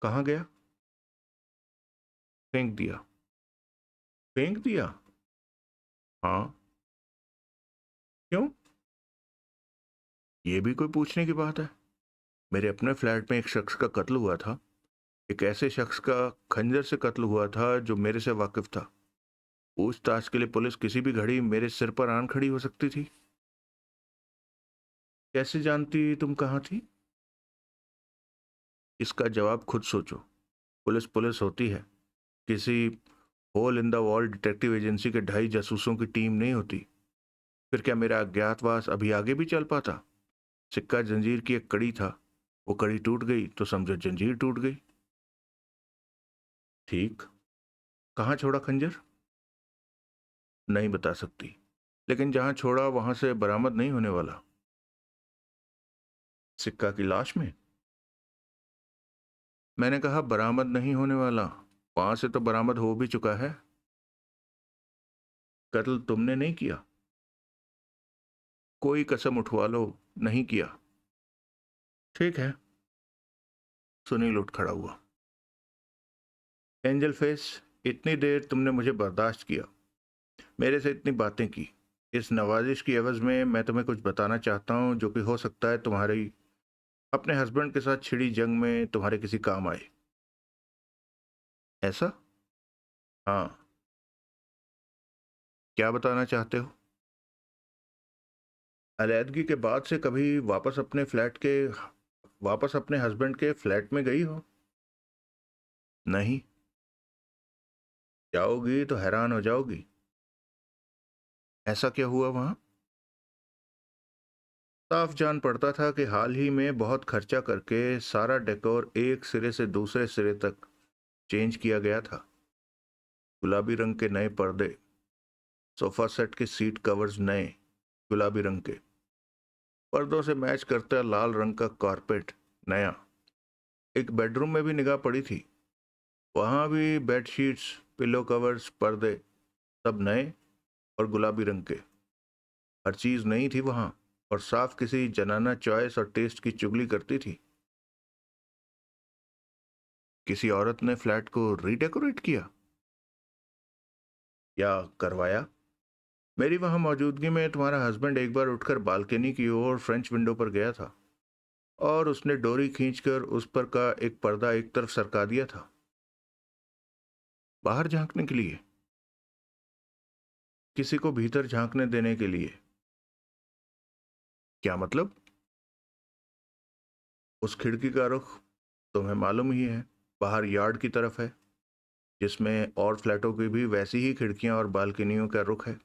कहाँ गया? फेंक दिया। फेंक दिया? हाँ। क्यों? ये भी कोई पूछने की बात है? मेरे अपने फ्लैट में एक शख्स का कत्ल हुआ था। एक ऐसे शख्स का खंजर से कत्ल हुआ था जो मेरे से वाकिफ था। पूछताछ के लिए पुलिस किसी भी घड़ी मेरे सिर पर आन खड़ी हो सकती थी। कैसे जानती तुम कहाँ थी? इसका जवाब खुद सोचो। पुलिस पुलिस होती है, किसी hole in the wall detective agency के 2.5 जासूसों की टीम नहीं होती। फिर क्या मेरा अज्ञातवास अभी आगे भी चल पाता? सिक्का जंजीर की एक कड़ी था, वो कड़ी टूट गई तो समझो जंजीर टूट गई। ठीक। कहाँ छोड़ा खंजर? नहीं बता सकती, लेकिन जहां छोड़ा वहां से बरामद नहीं होने वाला। सिक्का की लाश में? मैंने कहा बरामद नहीं होने वाला। वहां से तो बरामद हो भी चुका है। कत्ल तुमने नहीं किया? कोई कसम उठवा लो, नहीं किया। ठीक है। सुनील उठ खड़ा हुआ। एंजल फेस, इतनी देर तुमने मुझे बर्दाश्त किया, मेरे से इतनी बातें की। इस नवाजिश की एवज में मैं तुम्हें कुछ बताना चाहता हूं जो कि हो सकता है तुम्हारी अपने हस्बैंड के साथ छिड़ी जंग में तुम्हारे किसी काम आए। ऐसा? हाँ। क्या बताना चाहते हो? अलैदगी के बाद से कभी वापस अपने हस्बैंड के फ्लैट में गई हो? नहीं। जाओगी तो हैरान हो जाओगी। ऐसा क्या हुआ वहां? साफ जान पड़ता था कि हाल ही में बहुत खर्चा करके सारा डेकोर एक सिरे से दूसरे सिरे तक चेंज किया गया था। गुलाबी रंग के नए पर्दे, सोफा सेट के सीट कवर्स नए गुलाबी रंग के, पर्दों से मैच करता लाल रंग का कारपेट नया। एक बेडरूम में भी निगाह पड़ी थी, वहां भी बेडशीट्स, पिलो कवर्स, पर्दे सब नए और गुलाबी रंग के। हर चीज नई थी वहां, और साफ किसी जनाना चॉइस और टेस्ट की चुगली करती थी। किसी औरत ने फ्लैट को रीडेकोरेट किया या करवाया? मेरी वहां मौजूदगी में तुम्हारा हस्बैंड एक बार उठकर बालकनी की ओर फ्रेंच विंडो पर गया था, और उसने डोरी खींचकर उस पर का एक पर्दा एक तरफ सरका दिया था, बाहर झांकने के लिए, किसी को भीतर झांकने देने के लिए। क्या मतलब? उस खिड़की का रुख तुम्हें मालूम ही है, बाहर यार्ड की तरफ है, जिसमें और फ्लैटों की भी वैसी ही खिड़कियां और बालकनियों का रुख है।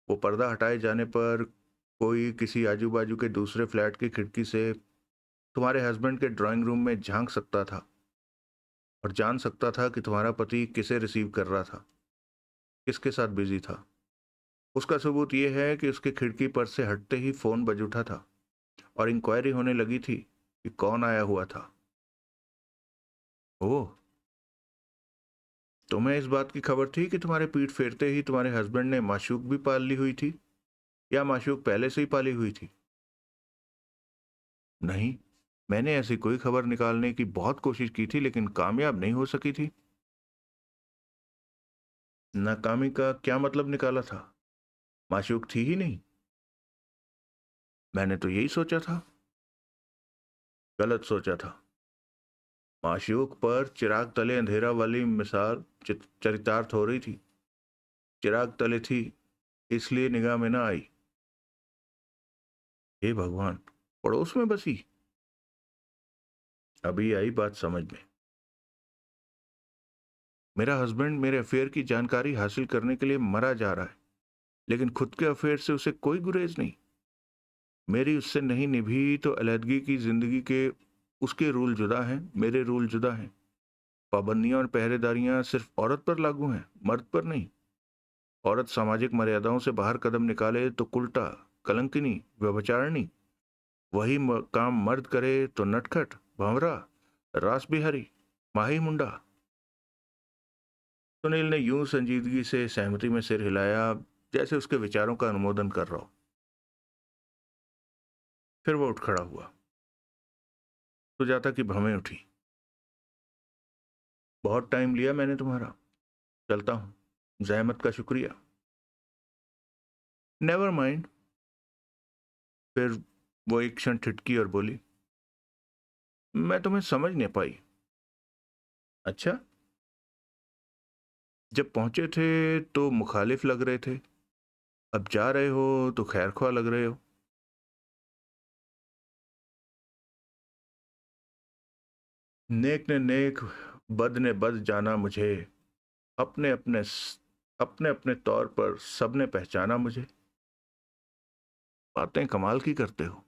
वो पर्दा हटाए जाने पर कोई किसी आजू बाजू के दूसरे फ्लैट की खिड़की से तुम्हारे हस्बैंड के ड्राइंग रूम में झांक सकता था और जान सकता था कि तुम्हारा पति किसे रिसीव कर रहा था, किसके साथ बिजी था। उसका सबूत यह है कि उसके खिड़की पर से हटते ही फोन बज उठा था और इंक्वायरी होने लगी थी कि कौन आया हुआ था। ओह, तुम्हें इस बात की खबर थी कि तुम्हारे पीठ फेरते ही तुम्हारे हस्बैंड ने माशूक भी पाल ली हुई थी, या माशूक पहले से ही पाली हुई थी? नहीं, मैंने ऐसी कोई खबर निकालने की बहुत कोशिश की थी लेकिन कामयाब नहीं हो सकी थी। नाकामी का क्या मतलब निकाला था? माशूक थी ही नहीं। मैंने तो यही सोचा था। गलत सोचा था। माशूक पर चिराग तले अंधेरा वाली मिसाल चरितार्थ हो रही थी। चिराग तले थी, इसलिए निगाह में ना आई। हे भगवान, पड़ोस में बसी। अभी आई बात समझ में। मेरा हस्बैंड मेरे अफेयर की जानकारी हासिल करने के लिए मरा जा रहा है, लेकिन खुद के अफेयर से उसे कोई गुरेज नहीं। मेरी उससे नहीं निभी तो अलहदगी की जिंदगी के उसके रूल जुदा हैं, मेरे रूल जुदा हैं। पाबंदियां और पहरेदारियां सिर्फ औरत पर लागू हैं, मर्द पर नहीं। औरत सामाजिक मर्यादाओं से बाहर कदम निकाले तो कुल्टा, कलंकिनी, व्यभिचारिणी। वही काम मर्द करे तो नटखट, भंवरा, रास बिहारी, माही मुंडा। सुनील ने यूं संजीदगी से सहमति में सिर हिलाया जैसे उसके विचारों का अनुमोदन कर रहा हो। फिर वो उठ खड़ा हुआ। सुजाता की भवें उठी। बहुत टाइम लिया मैंने तुम्हारा, चलता हूं। जहमत का शुक्रिया। Never mind. फिर वो एक क्षण ठिठकी और बोली, मैं तुम्हें समझ नहीं पाई। अच्छा, जब पहुंचे थे तो मुखालिफ लग रहे थे, अब जा रहे हो तो खैरख्वाह लग रहे हो। नेक ने नेक, बद ने बद जाना मुझे। अपने अपने अपने अपने तौर पर सबने पहचाना मुझे। बातें कमाल की करते हो।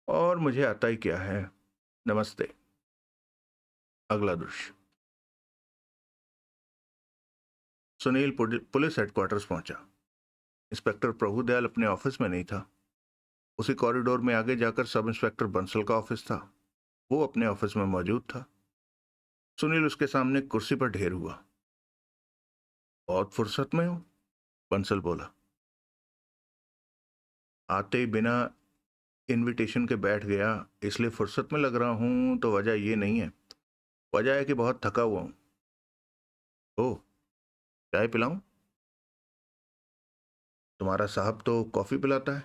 और मुझे आता ही क्या है। नमस्ते। अगला दृश्य। सुनील पुलिस हेडक्वार्टर्स पहुंचा। इंस्पेक्टर प्रभुदयाल अपने ऑफिस में नहीं था। उसी कॉरिडोर में आगे जाकर सब इंस्पेक्टर बंसल का ऑफिस था। वो अपने ऑफिस में मौजूद था। सुनील उसके सामने कुर्सी पर ढेर हुआ। बहुत फुर्सत में हो, बंसल बोला। आते ही बिना इनविटेशन के बैठ गया, इसलिए फुर्सत में लग रहा हूं तो वजह ये नहीं है। वजह है कि बहुत थका हुआ हूं। ओह, चाय पिलाऊं? तुम्हारा साहब तो कॉफी पिलाता है।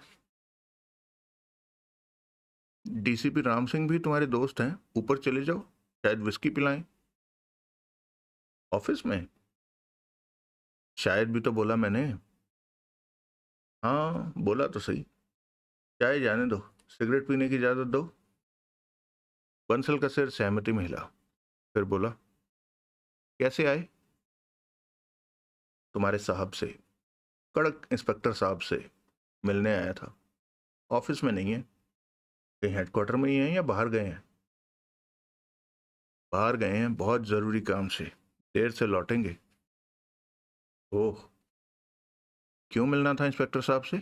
डीसीपी राम सिंह भी तुम्हारे दोस्त हैं, ऊपर चले जाओ, शायद विस्की पिलाएं। ऑफिस में? शायद भी तो बोला मैंने। हाँ, बोला तो सही। चाय जाने दो, सिगरेट पीने की इजाजत दो। बंसल का सिर सहमति में हिला। फिर बोला, कैसे आए? तुम्हारे साहब से, कड़क इंस्पेक्टर साहब से मिलने आया था। ऑफिस में नहीं है, कहीं हेडक्वार्टर में ही हैं या बाहर गए हैं? बाहर गए हैं, बहुत जरूरी काम से, देर से लौटेंगे। ओह, क्यों मिलना था इंस्पेक्टर साहब से?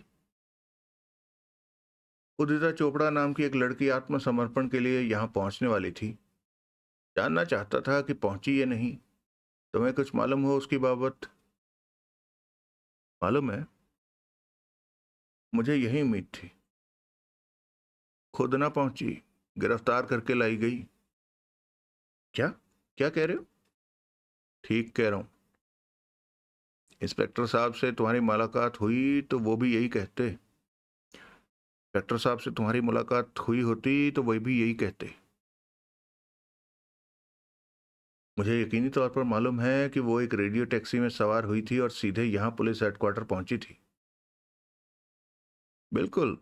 उदिता चोपड़ा नाम की एक लड़की आत्मसमर्पण के लिए यहां पहुंचने वाली थी। जानना चाहता था कि पहुंची या नहीं। तुम्हें कुछ मालूम हो उसकी बाबत? मालूम है, मुझे यही उम्मीद थी। खुद ना पहुंची, गिरफ्तार करके लाई गई। क्या? क्या कह रहे हो? ठीक कह रहा हूं। इंस्पेक्टर साहब से तुम्हारी मुलाकात हुई तो वो भी यही कहते। इंस्पेक्टर साहब से तुम्हारी मुलाकात हुई होती तो वही भी यही कहते। मुझे यकीनी तौर पर मालूम है कि वो एक रेडियो टैक्सी में सवार हुई थी और सीधे यहां पुलिस हेडक्वार्टर पहुंची थी। बिल्कुल,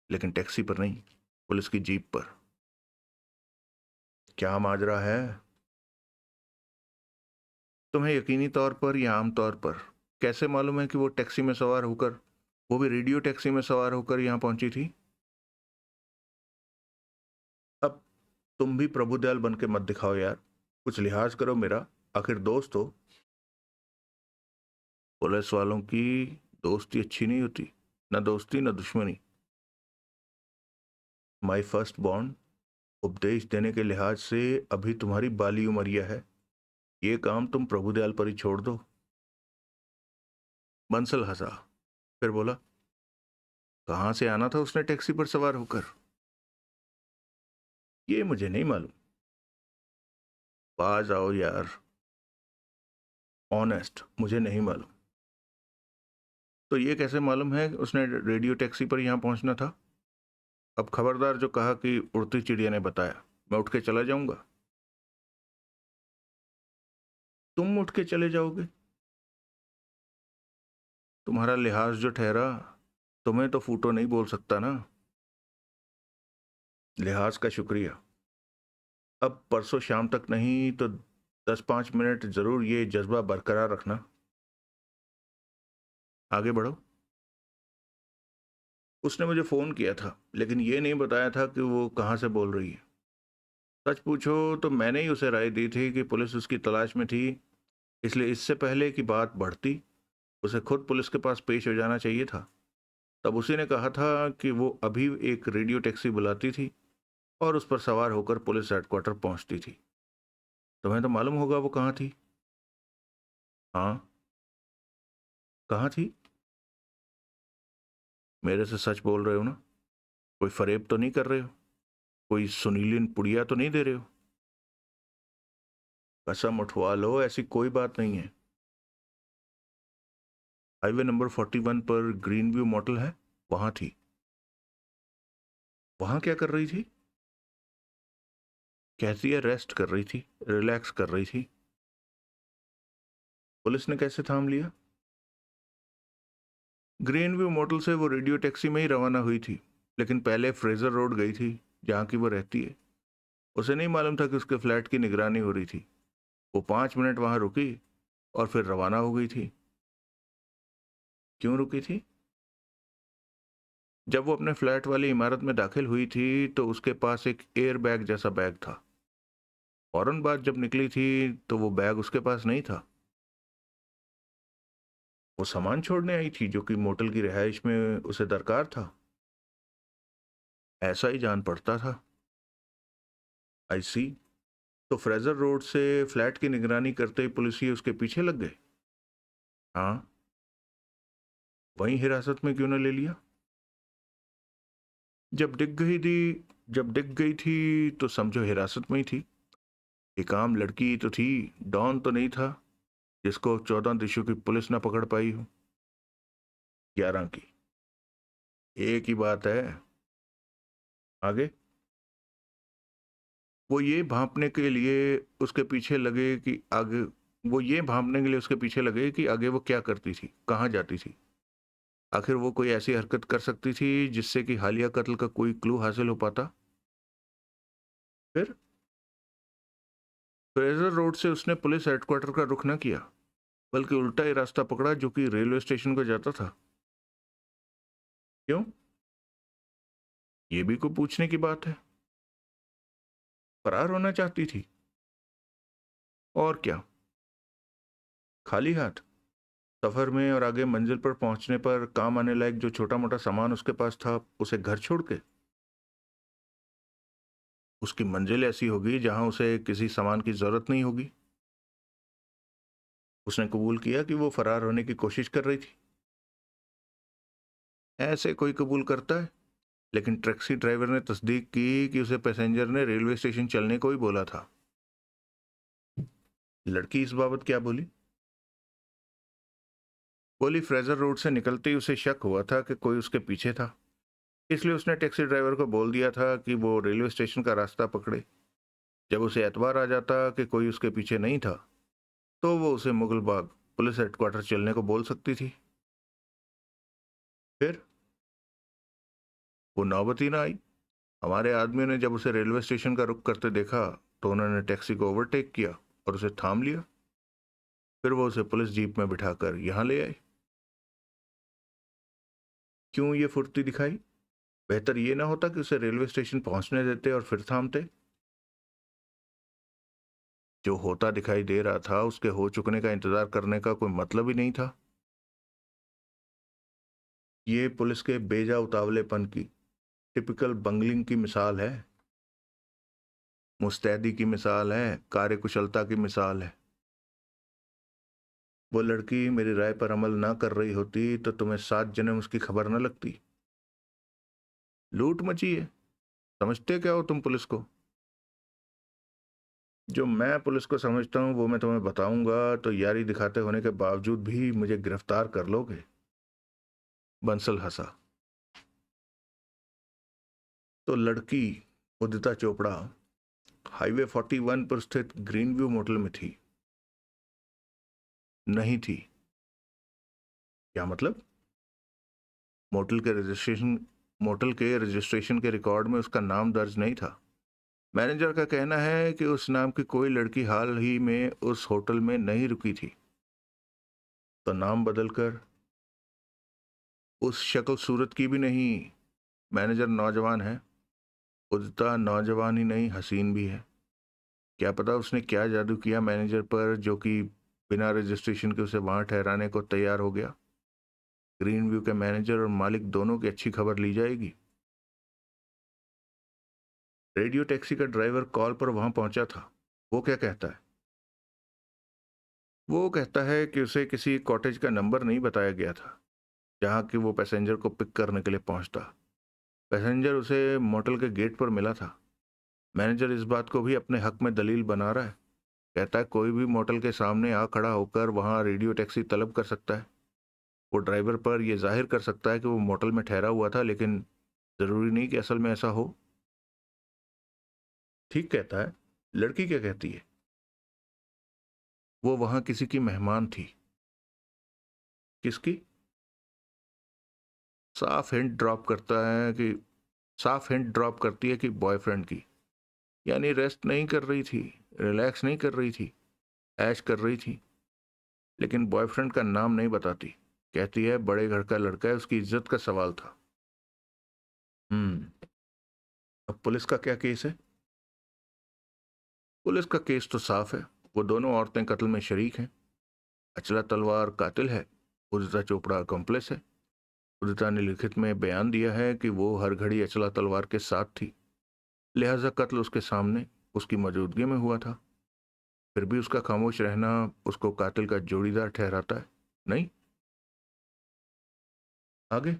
लेकिन टैक्सी पर नहीं, पुलिस की जीप पर। क्या माजरा है? तुम्हें यकीनी तौर पर या आम तौर पर कैसे मालूम है कि वो टैक्सी में सवार होकर, वो भी रेडियो टैक्सी में सवार होकर यहां पहुंची थी? अब तुम भी प्रभुदयाल बन के मत दिखाओ यार, कुछ लिहाज करो मेरा, आखिर दोस्त हो। पुलिस वालों की दोस्ती अच्छी नहीं होती, न दोस्ती न दुश्मनी। माई फर्स्ट बॉन्ड, उपदेश देने के लिहाज से अभी तुम्हारी बाली उमरिया है। ये काम तुम प्रभुदयाल पर ही छोड़ दो। बंसल हंसा। फिर बोला, कहां से आना था उसने टैक्सी पर सवार होकर? ये मुझे नहीं मालूम। बाज आओ यार, ऑनेस्ट, मुझे नहीं मालूम। तो ये कैसे मालूम है उसने रेडियो टैक्सी पर यहाँ पहुंचना था? अब खबरदार जो कहा कि उड़ती चिड़िया ने बताया, मैं उठ के चला जाऊंगा। तुम उठ के चले जाओगे? तुम्हारा लिहाज जो ठहरा, तुम्हें तो फूटो नहीं बोल सकता ना। लिहाज का शुक्रिया। अब परसों शाम तक नहीं तो 10-5 मिनट जरूर ये जज्बा बरकरार रखना। आगे बढ़ो। उसने मुझे फोन किया था, लेकिन ये नहीं बताया था कि वो कहाँ से बोल रही है। सच पूछो तो मैंने ही उसे राय दी थी कि पुलिस उसकी तलाश में थी, इसलिए इससे पहले कि बात बढ़ती उसे खुद पुलिस के पास पेश हो जाना चाहिए था। तब उसी ने कहा था कि वो अभी एक रेडियो टैक्सी बुलाती थी और उस पर सवार होकर पुलिस हेडक्वार्टर पहुंचती थी। तुम्हें तो मालूम होगा वो कहाँ थी? हाँ, कहाँ थी? मेरे से सच बोल रहे हो ना? कोई फरेब तो नहीं कर रहे हो? कोई सुनीलिन पुड़िया तो नहीं दे रहे हो? कसम उठवा लो, ऐसी कोई बात नहीं है। हाईवे नंबर 41 पर ग्रीन व्यू मोटल है, वहां थी। वहां क्या कर रही थी? कहती है रेस्ट कर रही थी, रिलैक्स कर रही थी। पुलिस ने कैसे थाम लिया? ग्रीन व्यू मोटल से वो रेडियो टैक्सी में ही रवाना हुई थी, लेकिन पहले फ्रेजर रोड गई थी, जहाँ की वो रहती है। उसे नहीं मालूम था कि उसके फ्लैट की निगरानी हो रही थी। वो 5 मिनट वहां रुकी और फिर रवाना हो गई थी। क्यों रुकी थी? जब वो अपने फ्लैट वाली इमारत में दाखिल हुई थी तो उसके पास एक एयर बैग जैसा बैग था। फौरन बाद जब निकली थी तो वो बैग उसके पास नहीं था। वो सामान छोड़ने आई थी जो कि मोटल की रिहाइश में उसे दरकार था। ऐसा ही जान पड़ता था। आई सी। तो फ्रेजर रोड से फ्लैट की निगरानी करते ही पुलिस ही उसके पीछे लग गए? हाँ। वहीं हिरासत में क्यों न ले लिया? जब दिख गई थी जब दिख गई थी तो समझो हिरासत में ही थी। एक आम लड़की तो थी, डॉन तो नहीं था जिसको 14 देशों की पुलिस ना पकड़ पाई हो। 11 की। एक ही बात है। आगे। वो ये भांपने के लिए उसके पीछे लगे कि आगे वो ये भांपने के लिए उसके पीछे लगे कि आगे वो क्या करती थी, कहाँ जाती थी। आखिर वो कोई ऐसी हरकत कर सकती थी जिससे कि हालिया कत्ल का कोई क्लू हासिल हो पाता? फिर फ्रेजर रोड से उसने पुलिस हेडक्वार्टर का रुख न किया, बल्कि उल्टा ही रास्ता पकड़ा जो कि रेलवे स्टेशन को जाता था। क्यों? ये भी कोई पूछने की बात है? फरार होना चाहती थी। और क्या? खाली हाथ? सफर में और आगे मंजिल पर पहुंचने पर काम आने लायक जो छोटा मोटा सामान उसके पास था उसे घर छोड़ के? उसकी मंजिल ऐसी होगी जहां उसे किसी सामान की जरूरत नहीं होगी। उसने कबूल किया कि वो फरार होने की कोशिश कर रही थी। ऐसे कोई कबूल करता है? लेकिन टैक्सी ड्राइवर ने तस्दीक की कि उसे पैसेंजर ने रेलवे स्टेशन चलने को ही बोला था। लड़की इस बाबत क्या बोली? बोली फ्रेजर रोड से निकलते ही उसे शक हुआ था कि कोई उसके पीछे था, इसलिए उसने टैक्सी ड्राइवर को बोल दिया था कि वो रेलवे स्टेशन का रास्ता पकड़े। जब उसे एतबार आ जाता कि कोई उसके पीछे नहीं था तो वो उसे मुगल बाग पुलिस हेडक्वार्टर चलने को बोल सकती थी। फिर वो नौबत ही ना आई। हमारे आदमियों ने जब उसे रेलवे स्टेशन का रुख करते देखा तो उन्होंने टैक्सी को ओवरटेक किया और उसे थाम लिया। फिर वो उसे पुलिस जीप में बिठाकर यहाँ ले आए। क्यों ये फुर्ती दिखाई? बेहतर ये ना होता कि उसे रेलवे स्टेशन पहुंचने देते और फिर थामते? जो होता दिखाई दे रहा था उसके हो चुकने का इंतजार करने का कोई मतलब ही नहीं था। ये पुलिस के बेजा उतावलेपन की टिपिकल बंगलिंग की मिसाल है, मुस्तैदी की मिसाल है, कार्यकुशलता की मिसाल है। वो लड़की मेरी राय पर अमल ना कर रही होती तो तुम्हें 7 जन्म उसकी खबर न लगती। लूट मची है। समझते क्या हो तुम पुलिस को? जो मैं पुलिस को समझता हूँ वो मैं तुम्हें बताऊंगा, तो यारी दिखाते होने के बावजूद भी मुझे गिरफ्तार कर लोगे? बंसल हंसा। तो लड़की उदिता चोपड़ा हाईवे 41 पर स्थित ग्रीन व्यू मोटल में थी? नहीं थी? क्या मतलब? मोटल के रजिस्ट्रेशन मोटल के रजिस्ट्रेशन के रिकॉर्ड में उसका नाम दर्ज नहीं था। मैनेजर का कहना है कि उस नाम की कोई लड़की हाल ही में उस होटल में नहीं रुकी थी। तो नाम बदलकर उस शक्ल सूरत की भी नहीं। मैनेजर नौजवान है, उदिता नौजवान ही नहीं हसीन भी है। क्या पता उसने क्या जादू किया मैनेजर पर जो कि बिना रजिस्ट्रेशन के उसे वहां ठहराने को तैयार हो गया। ग्रीन व्यू के मैनेजर और मालिक दोनों की अच्छी खबर ली जाएगी। रेडियो टैक्सी का ड्राइवर कॉल पर वहां पहुंचा था। वो क्या कहता है? वो कहता है कि उसे किसी कॉटेज का नंबर नहीं बताया गया था जहां कि वो पैसेंजर को पिक करने के लिए पहुंचता। पैसेंजर उसे मोटल के गेट पर मिला था। मैनेजर इस बात को भी अपने हक में दलील बना रहा है। कहता है कोई भी मोटल के सामने आ खड़ा होकर वहां रेडियो टैक्सी तलब कर सकता है। वो ड्राइवर पर यह जाहिर कर सकता है कि वो मोटल में ठहरा हुआ था, लेकिन जरूरी नहीं कि असल में ऐसा हो। ठीक कहता है। लड़की क्या कहती है? वो वहां किसी की मेहमान थी। किसकी? साफ हिंट ड्रॉप करता है कि साफ हिंट ड्रॉप करती है कि बॉयफ्रेंड की। यानी रेस्ट नहीं कर रही थी, रिलैक्स नहीं कर रही थी, ऐश कर रही थी। लेकिन बॉयफ्रेंड का नाम नहीं बताती। कहती है बड़े घर का लड़का है, उसकी इज्जत का सवाल था। हम्म। अब पुलिस का क्या केस है? पुलिस का केस तो साफ है। वो दोनों औरतें कत्ल में शरीक हैं। अचला तलवार कातिल है, उदिता चोपड़ा अकम्प्लिस है। उदिता ने लिखित में बयान दिया है कि वो हर घड़ी अचला तलवार के साथ थी, लिहाजा कत्ल उसके सामने, उसकी मौजूदगी में हुआ था। फिर भी उसका खामोश रहना उसको कातिल का जोड़ीदार ठहराता है, नहीं? आगे।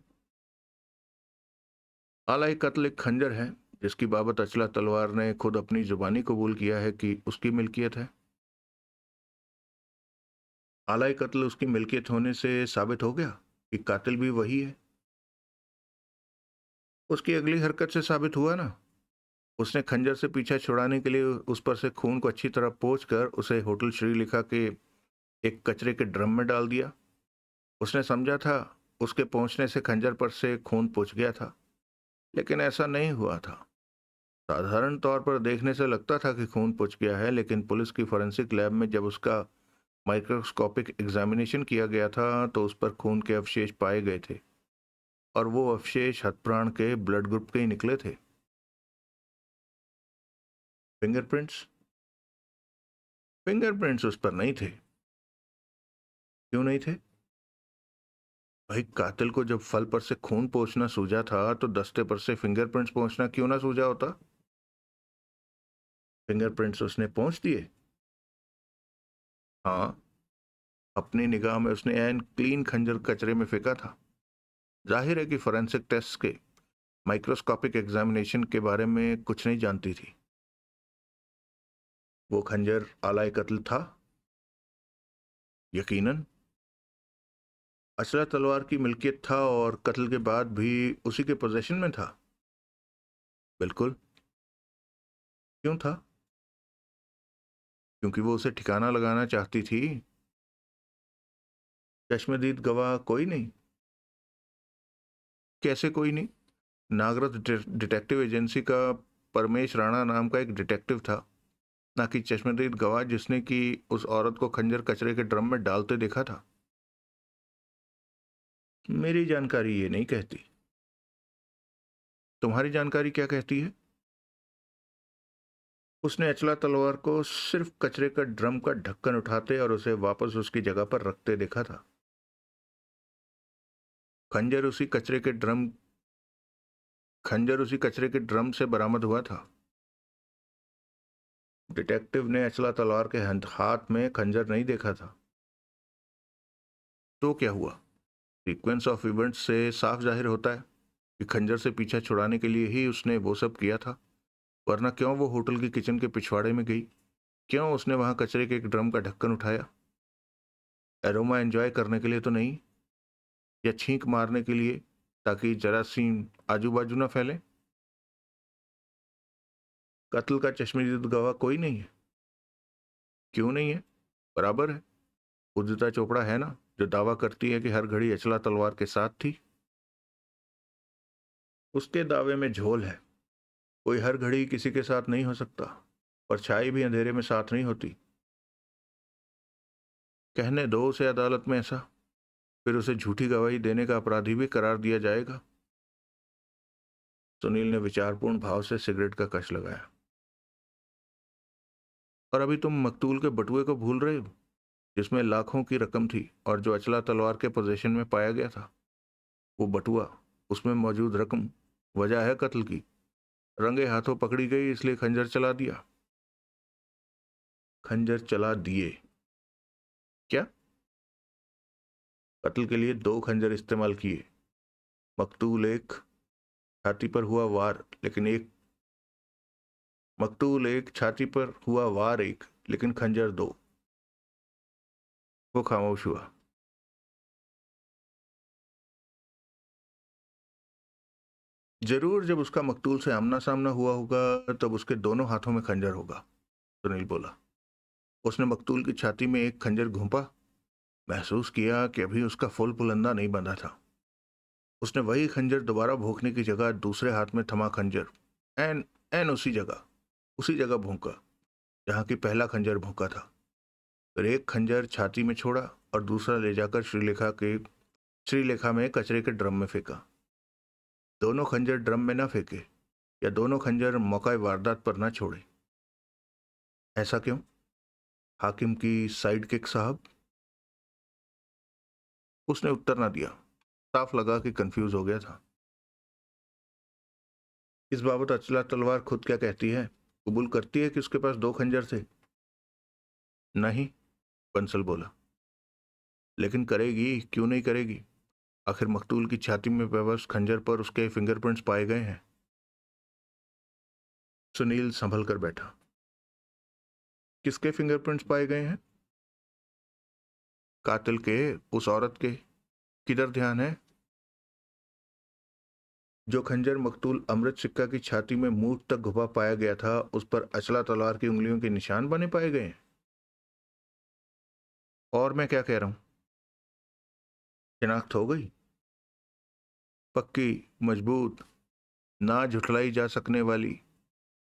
आला कत्ल एक खंजर है जिसकी बाबत अचला तलवार ने खुद अपनी जुबानी कबूल किया है कि उसकी मिल्कियत है। आला कत्ल उसकी मिल्कियत होने से साबित हो गया कि कातिल भी वही है। उसकी अगली हरकत से साबित हुआ ना। उसने खंजर से पीछा छुड़ाने के लिए उस पर से खून को अच्छी तरह पोंछ कर उसे होटल श्रीलेखा के एक कचरे के ड्रम में डाल दिया। उसने समझा था उसके पहुंचने से खंजर पर से खून पोंछ गया था, लेकिन ऐसा नहीं हुआ था। साधारण तौर पर देखने से लगता था कि खून पुंज गया है, लेकिन पुलिस की फॉरेंसिक लैब में जब उसका माइक्रोस्कोपिक एग्जामिनेशन किया गया था तो उस पर खून के अवशेष पाए गए थे, और वो अवशेष हथप्राण के ब्लड ग्रुप के ही निकले थे। फिंगरप्रिंट्स? फिंगरप्रिंट्स उस पर नहीं थे। क्यों नहीं थे? भाई, कातिल को जब फल पर से खून पोंछना सूझा था तो दस्ते पर से फिंगरप्रिंट्स पोंछना क्यों ना सूझा होता? फिंगरप्रिंट्स उसने पोंछ दिए। हाँ, अपनी निगाह में उसने एन क्लीन खंजर कचरे में फेंका था। जाहिर है कि फोरेंसिक टेस्ट के माइक्रोस्कोपिक एग्जामिनेशन के बारे में कुछ नहीं जानती थी। वो खंजर आला कत्ल था? यकीनन। असला तलवार की मिल्कियत था और कत्ल के बाद भी उसी के पोजीशन में था। बिल्कुल। क्यों था? क्योंकि वो उसे ठिकाना लगाना चाहती थी। चश्मदीद गवाह कोई नहीं? कैसे कोई नहीं? नागरथ डिटेक्टिव एजेंसी का परमेश राणा नाम का एक डिटेक्टिव था, ना कि चश्मदीद गवाह जिसने कि उस औरत को खंजर कचरे के ड्रम में डालते देखा था। मेरी जानकारी ये नहीं कहती। तुम्हारी जानकारी क्या कहती है? उसने अचला तलवार को सिर्फ कचरे का ड्रम का ढक्कन उठाते और उसे वापस उसकी जगह पर रखते देखा था। खंजर उसी कचरे के ड्रम खंजर उसी कचरे के ड्रम से बरामद हुआ था। डिटेक्टिव ने अचला तलवार के हाथ में खंजर नहीं देखा था। तो क्या हुआ? सीक्वेंस ऑफ इवेंट्स से साफ जाहिर होता है कि खंजर से पीछा छुड़ाने के लिए ही उसने वो सब किया था, वरना क्यों वो होटल की किचन के पिछवाड़े में गई? क्यों उसने वहां कचरे के एक ड्रम का ढक्कन उठाया? एरोमा एंजॉय करने के लिए तो नहीं, या छींक मारने के लिए ताकि जरासीम आजू बाजू ना फैले? कत्ल का चश्मदीद गवाह कोई नहीं है? क्यों नहीं है? बराबर है। उदिता चोपड़ा है ना, जो दावा करती है कि हर घड़ी अचला तलवार के साथ थी। उसके दावे में झोल है। कोई हर घड़ी किसी के साथ नहीं हो सकता। परछाई भी अंधेरे में साथ नहीं होती। कहने दो उसे अदालत में ऐसा, फिर उसे झूठी गवाही देने का अपराधी भी करार दिया जाएगा। सुनील ने विचारपूर्ण भाव से सिगरेट का कश लगाया। और अभी तुम मकतूल के बटुए को भूल रहे हो, जिसमें लाखों की रकम थी और जो अचला तलवार के पोजीशन में पाया गया था। वो बटुआ, उसमें मौजूद रकम वजह है कत्ल की। रंगे हाथों पकड़ी गई इसलिए खंजर चला दिया। खंजर चला दिए? क्या? कत्ल के लिए 2 खंजर इस्तेमाल किए। मकतूल एक, छाती पर हुआ वार लेकिन एक। मकतूल एक, छाती पर हुआ वार एक, लेकिन खंजर 2। वो खामोश हुआ। जरूर, जब उसका मकतूल से आमना सामना हुआ होगा तब उसके दोनों हाथों में खंजर होगा, सुनील बोला। उसने मकतूल की छाती में एक खंजर घोंपा। महसूस किया कि अभी उसका फुल पुलंदा नहीं बंधा था। उसने वही खंजर दोबारा भोंकने की जगह दूसरे हाथ में थमा खंजर एन एन उसी जगह भोंका जहां की पहला खंजर भोंका था। फिर एक खंजर छाती में छोड़ा और दूसरा ले जाकर श्रीलेखा में कचरे के ड्रम में फेंका। दोनों खंजर ड्रम में न फेंके, या दोनों खंजर मौका वारदात पर न छोड़े। ऐसा क्यों? हाकिम की साइड किक साहब? उसने उत्तर न दिया। साफ लगा कि कंफ्यूज हो गया था। इस बाबत अचला तलवार खुद क्या कहती है? कबूल करती है कि उसके पास 2 खंजर थे? नहीं, बंसल बोला। लेकिन करेगी, क्यों नहीं करेगी? आखिर मकतूल की छाती में बेबस खंजर पर उसके फिंगरप्रिंट्स पाए गए हैं। सुनील संभल कर बैठा। किसके फिंगरप्रिंट्स पाए गए हैं? कातिल के, उस औरत के। किधर ध्यान है? जो खंजर मकतूल अमृत सिक्का की छाती में मूठ तक घुपा पाया गया था, उस पर अचला तलवार की उंगलियों के निशान बने पाए गए हैं। और मैं क्या कह रहा हूं? शिनाख्त हो गई? पक्की, मजबूत, ना झुठलाई जा सकने वाली।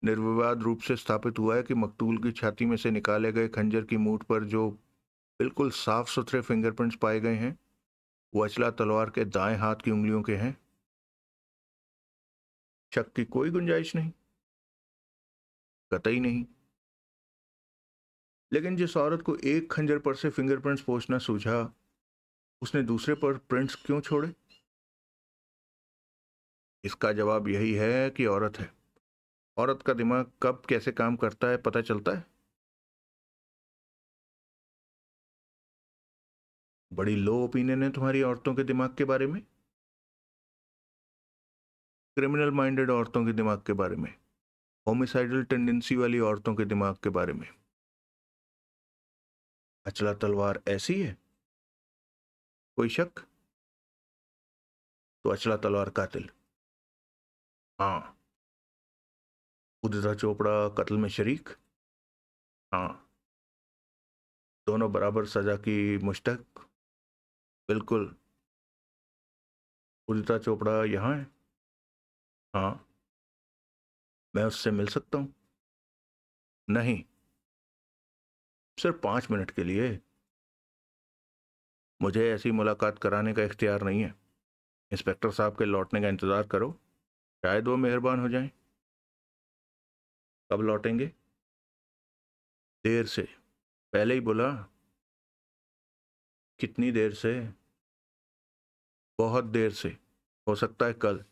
निर्विवाद रूप से स्थापित हुआ है कि मकतूल की छाती में से निकाले गए खंजर की मूठ पर जो बिल्कुल साफ सुथरे फिंगरप्रिंट्स पाए गए हैं, वो अचला तलवार के दाएं हाथ की उंगलियों के हैं। शक की कोई गुंजाइश नहीं। कतई नहीं। लेकिन जिस औरत को एक खंजर पर से फिंगरप्रिंट्स पोंछना सूझा, उसने दूसरे पर प्रिंट्स क्यों छोड़े? इसका जवाब यही है कि औरत है। औरत का दिमाग कब कैसे काम करता है पता चलता है। बड़ी लो ओपिनियन है तुम्हारी औरतों के दिमाग के बारे में। क्रिमिनल माइंडेड औरतों के दिमाग के बारे में, होमिसाइडल टेंडेंसी वाली औरतों के दिमाग के बारे में। अचला तलवार ऐसी है? कोई शक? तो अचला तलवार कातिल। हाँ। उदिता चोपड़ा कत्ल में शरीक? हाँ। दोनों बराबर सजा की मुस्तहक? बिल्कुल। उदिता चोपड़ा यहाँ है? हाँ। मैं उससे मिल सकता हूँ? नहीं, सिर्फ 5 मिनट के लिए। मुझे ऐसी मुलाकात कराने का इख्तियार नहीं है। इंस्पेक्टर साहब के लौटने का इंतजार करो, शायद वो मेहरबान हो जाएं। कब लौटेंगे? देर से। पहले ही बोला। कितनी देर से? बहुत देर से। हो सकता है कल।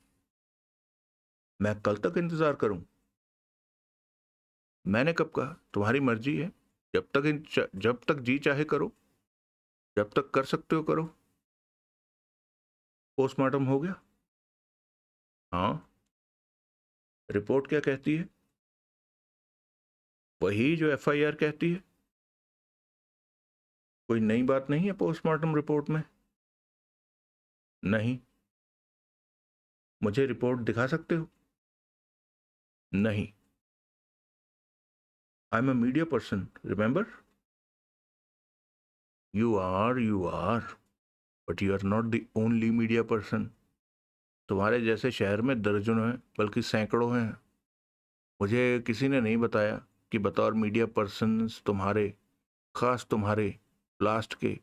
मैं कल तक इंतजार करूं? मैंने कब कहा? तुम्हारी मर्जी है। जब तक जी चाहे करो। जब तक कर सकते हो करो। पोस्टमार्टम हो गया? हाँ। रिपोर्ट क्या कहती है? वही जो एफआईआर कहती है। कोई नई बात नहीं है पोस्टमार्टम रिपोर्ट में? नहीं। मुझे रिपोर्ट दिखा सकते हो? नहीं। I am a media person, remember? You are but you are not the only media person. तुम्हारे जैसे शहर में दर्जनों हैं, बल्कि सैकड़ों हैं। मुझे किसी ने नहीं बताया कि बतौर मीडिया पर्सन तुम्हारे, खास तुम्हारे ब्लास्ट के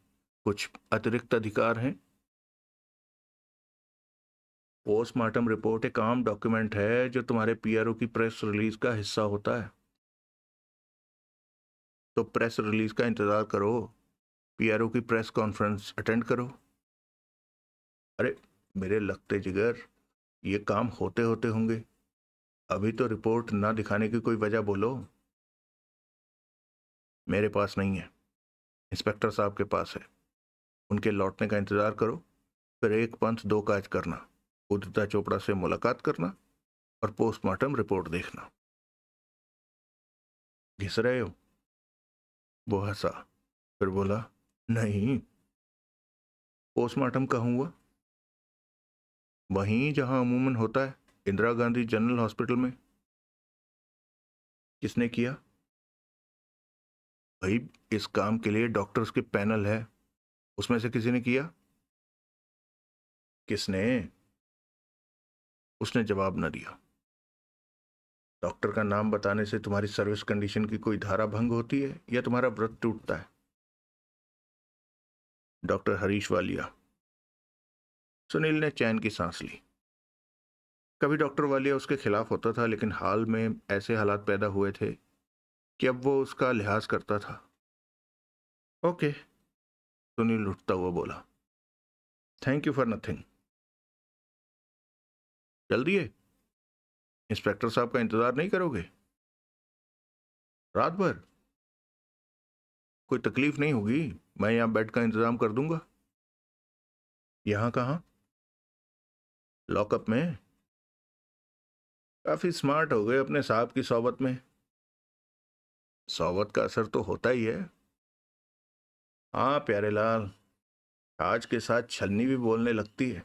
कुछ अतिरिक्त अधिकार हैं। पोस्टमार्टम रिपोर्ट एक आम डॉक्यूमेंट है जो तुम्हारे पीआरओ की प्रेस रिलीज का हिस्सा होता है। तो प्रेस रिलीज का इंतजार करो, पीआरओ की प्रेस कॉन्फ्रेंस अटेंड करो। अरे मेरे लगते जिगर, ये काम होते होते होंगे। अभी तो रिपोर्ट ना दिखाने की कोई वजह बोलो। मेरे पास नहीं है, इंस्पेक्टर साहब के पास है। उनके लौटने का इंतजार करो, फिर एक पंथ दो काज करना। उदिता चोपड़ा से मुलाकात करना और पोस्टमार्टम रिपोर्ट देखना। घिस रहे हो? वो हंसा, फिर बोला, नहीं। पोस्टमार्टम कहाँ हुआ? वहीं जहां अमूमन होता है, इंदिरा गांधी जनरल हॉस्पिटल में। किसने किया? भाई, इस काम के लिए डॉक्टर्स के पैनल है, उसमें से किसी ने किया। किसने? उसने जवाब न दिया। डॉक्टर का नाम बताने से तुम्हारी सर्विस कंडीशन की कोई धारा भंग होती है या तुम्हारा व्रत टूटता है? डॉक्टर हरीश वालिया। सुनील ने चैन की सांस ली। कभी डॉक्टर वालिया उसके खिलाफ होता था, लेकिन हाल में ऐसे हालात पैदा हुए थे कि अब वो उसका लिहाज करता था। ओके, सुनील उठता हुआ बोला, थैंक यू फॉर नथिंग। जल्दी है? इंस्पेक्टर साहब का इंतजार नहीं करोगे? रात भर? कोई तकलीफ नहीं होगी, मैं यहाँ बेड का इंतजाम कर दूंगा। यहाँ कहाँ? लॉकअप में। काफी स्मार्ट हो गए अपने साहब की सोबत में। सोबत का असर तो होता ही है। हाँ प्यारे लाल, आज के साथ छलनी भी बोलने लगती है।